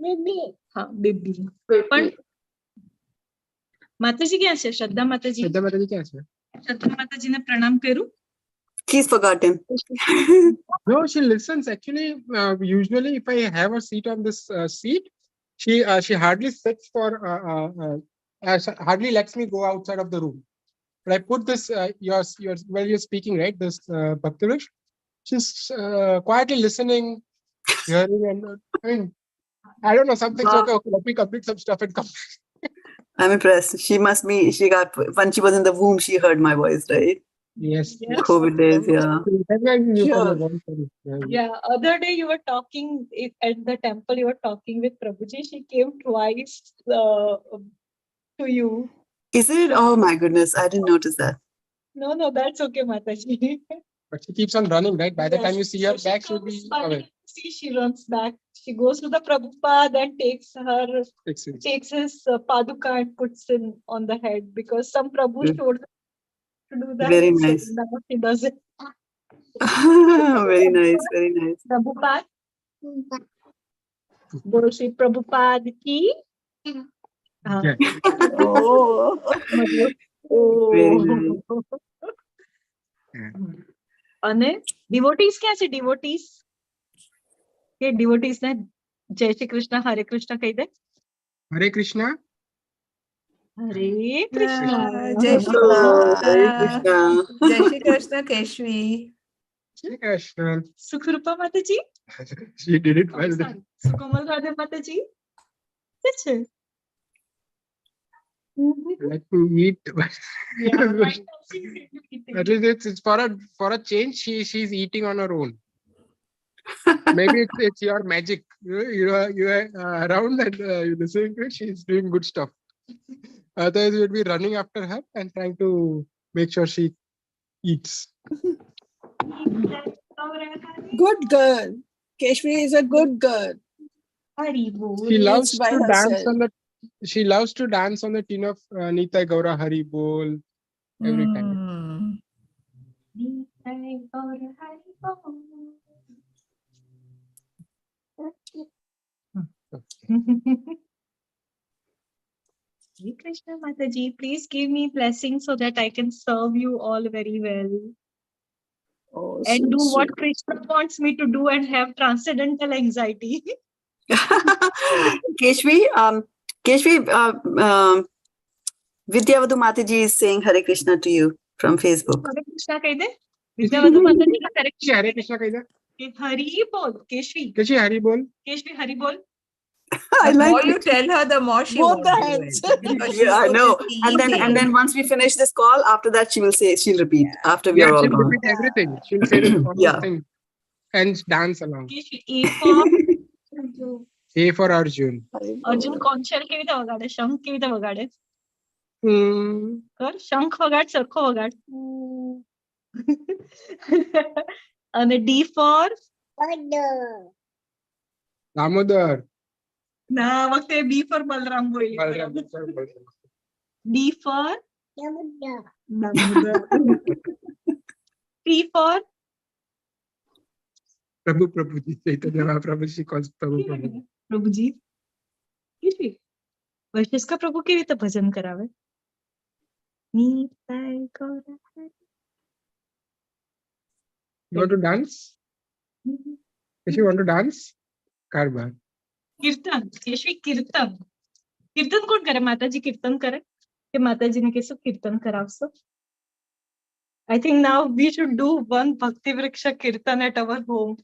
baby. Baby. પણ માતાજી ક્યાં છે? શ્રદ્ધા માતાજી. Shraddha Mataji kya hai? શ્રદ્ધા માતાજીને પ્રણામ કરું. He's forgotten. No, she listens. Actually, usually if I have a seat on this seat, she hardly sits for, hardly lets me go outside of the room. But I put this, while you're speaking, right? This Bhaktivish, she's quietly listening, hearing, and I mean, I don't know, something's okay. Let me complete some stuff and come. I'm impressed. She must be, when she was in the womb, she heard my voice, right? Yes. COVID days, yeah. Yeah, other day you were talking at the temple, you were talking with Prabhuji. She came twice to you. Is it? Oh my goodness, I didn't notice that. No, that's okay, Mataji. But she keeps on running, right? By the time you see her So back, she she'll be comes away. back, see, she runs back. She goes to the Prabhupada and takes his paduka and puts in on the head because some Prabhu showed her to do that. Very So nice. now she does it. Very nice, very nice. Prabhupada. Bolo Shri Prabhupada ki. Yeah. Oh. Very nice. અને devotees ક્યાં છે? devotees કે devotees ને જય શ્રી કૃષ્ણ હરે કૃષ્ણ કહી દે. Hare Krishna. હરે Krishna. Jai Shri Oh, Hare Krishna. Krishna. Jai Shri Krishna, Keshvi. Hare Krishna. સુખરૂપા માતાજી. She did it well. સુકોમલ Radhe માતાજી. શું છે? Let me eat. Yeah, right now she's eating. At least it's for a change. She's eating on her own. Maybe it's your magic. You are around and you're listening to it. She's doing good stuff. Otherwise, you'd be running after her and trying to make sure she eats. Good girl. Keshvi is a good girl. Hari bol. She loves by to dance herself. on the. She loves to dance on the tune of Nitai Gaura Hari Bol every time. Nitai Gaura Hari Bol. Shri Krishna Mataji, please give me blessings so that I can serve you all very well Oh, and so do what sweet. Krishna wants me to do and have transcendental anxiety. Keshvi, Vidyavadhu Mataji is saying Hare Krishna to you from Facebook. Hare Krishna કહી દે. વિદ્યાવધુ માતાજી ને Hare Krishna. Hare Krishna kaida. Hari bol. Keshvi. Kashi Hari Bol. Keshvi Hari bol. I The like more you it. tell her, the more she Both won't the do hands. it. Because she's Yeah, I so know. busy And then eating. once we finish this call, after that she'll repeat after we are all She'll gone. repeat everything. She'll say this all Yeah. those things and dance along. Keshvi. A for A for Arjun. Arjun કોણ છે? કેવી રીતે વગાડે? શંખ કેવી રીતે વગાડે? Hmm. કર શંખ વગાડ, સરખો વગાડ. અને D for Damodar. ના વખતે B for બલરામ બોલી. D for Damodar. P for Prabhuji. Chaitanya Mahaprabhu, she calls Prabhu. પ્રભુજી. કેવી વૈશિષ્કા પ્રભુ કેવી રીતે ભજન કરાવે? Nitai ગૌર Hari. You want to dance? If you want to dance, karma. कीर्तन केशवी कीर्तन कीर्तन कोण करे माताजी कीर्तन करे की माताजीने कसं कीर्तन करावं I think now we should do one Bhakti Vriksha Kirtan at our home.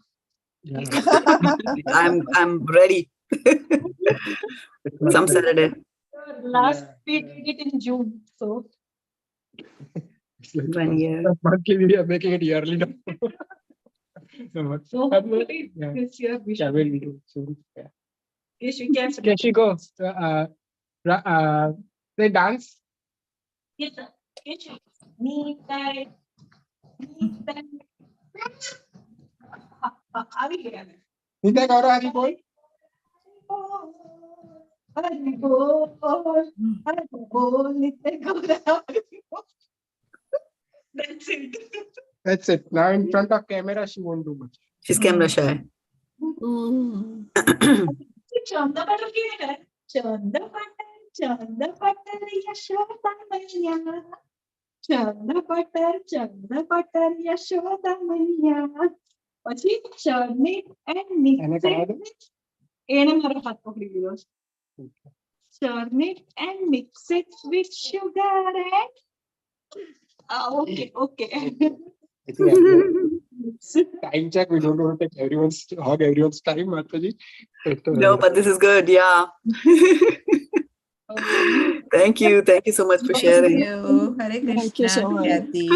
Yeah. I'm ready. Some Saturday. Last we did it in June, so 1 year. Monthly we are making it yearly now. so hopefully this year we Yeah, should. we'll do soon. Yeah. Keshi can Keshi, go. They dance. Kirtan. Keshi. Me time. આવી ગયા Nitya Gaura Hari Bol. Hari bol, Nitya Gaura Hari bol. That's it. That's it. Now in front of camera, she won't do much. She's camera shy. चंदा पटल की है चंदा पटल यशोदा मैया चंदा पटल यशोदा मैया પછી churning and mixing એને મારો હાથ પકડી ગયો churning and mix it with sugar and okay I think time check. We don't want to take hog everyone's time, Mataji. No, but this is good. Yeah. Thank you so much for sharing. Hare Krishna. Thank you so much. Kathy.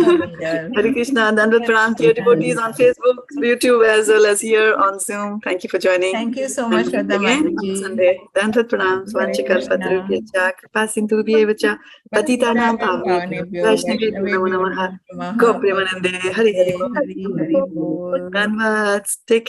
Hare Krishna, Dandavat Pranam to your devotees on Facebook, YouTube, as well as here on Zoom. Thank you for joining. Thank you so much, And Shraddha again on Mataji. Sunday. Dandavat Pranam, Svanchikakalpatarubhyacha, Kripasindhubhyevacha, Patitanam Pavanebhyo, Vaishnavebhyo Namo Namaha, Gopremanande, Hari Hari Bol. Hari Bol. Dandavat. Take care.